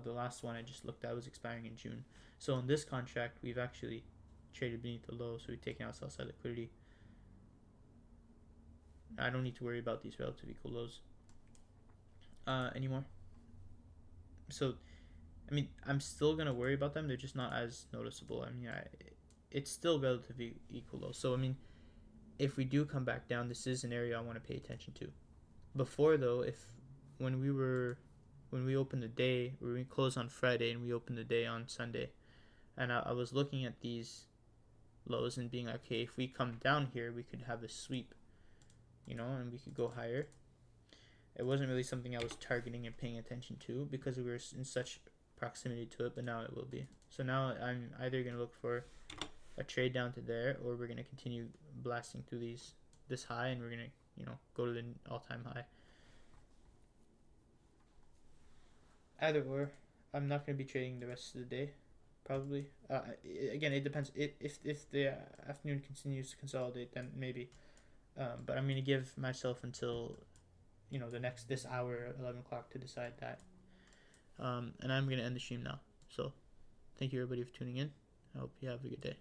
[SPEAKER 1] The last one I just looked at was expiring in June. So in this contract, we've actually traded beneath the low, so we've taken out sell-side liquidity. I don't need to worry about these relative equal lows anymore. So, I mean, I'm still gonna worry about them. They're just not as noticeable. I mean, it's still relatively equal lows. So, I mean, if we do come back down, this is an area I want to pay attention to. Before though, when we opened the day, when we closed on Friday and we opened the day on Sunday, and I was looking at these lows and being like, okay, if we come down here, we could have a sweep, and we could go higher. It wasn't really something I was targeting and paying attention to because we were in such proximity to it, but now it will be. So now I'm either going to look for a trade down to there, or we're going to continue blasting through this high, and we're going to go to the all-time high. Either or, I'm not going to be trading the rest of the day, probably. Again, it depends. If the afternoon continues to consolidate, then maybe. But I'm going to give myself until this hour, 11 o'clock, to decide that. And I'm going to end the stream now. So thank you everybody for tuning in. I hope you have a good day.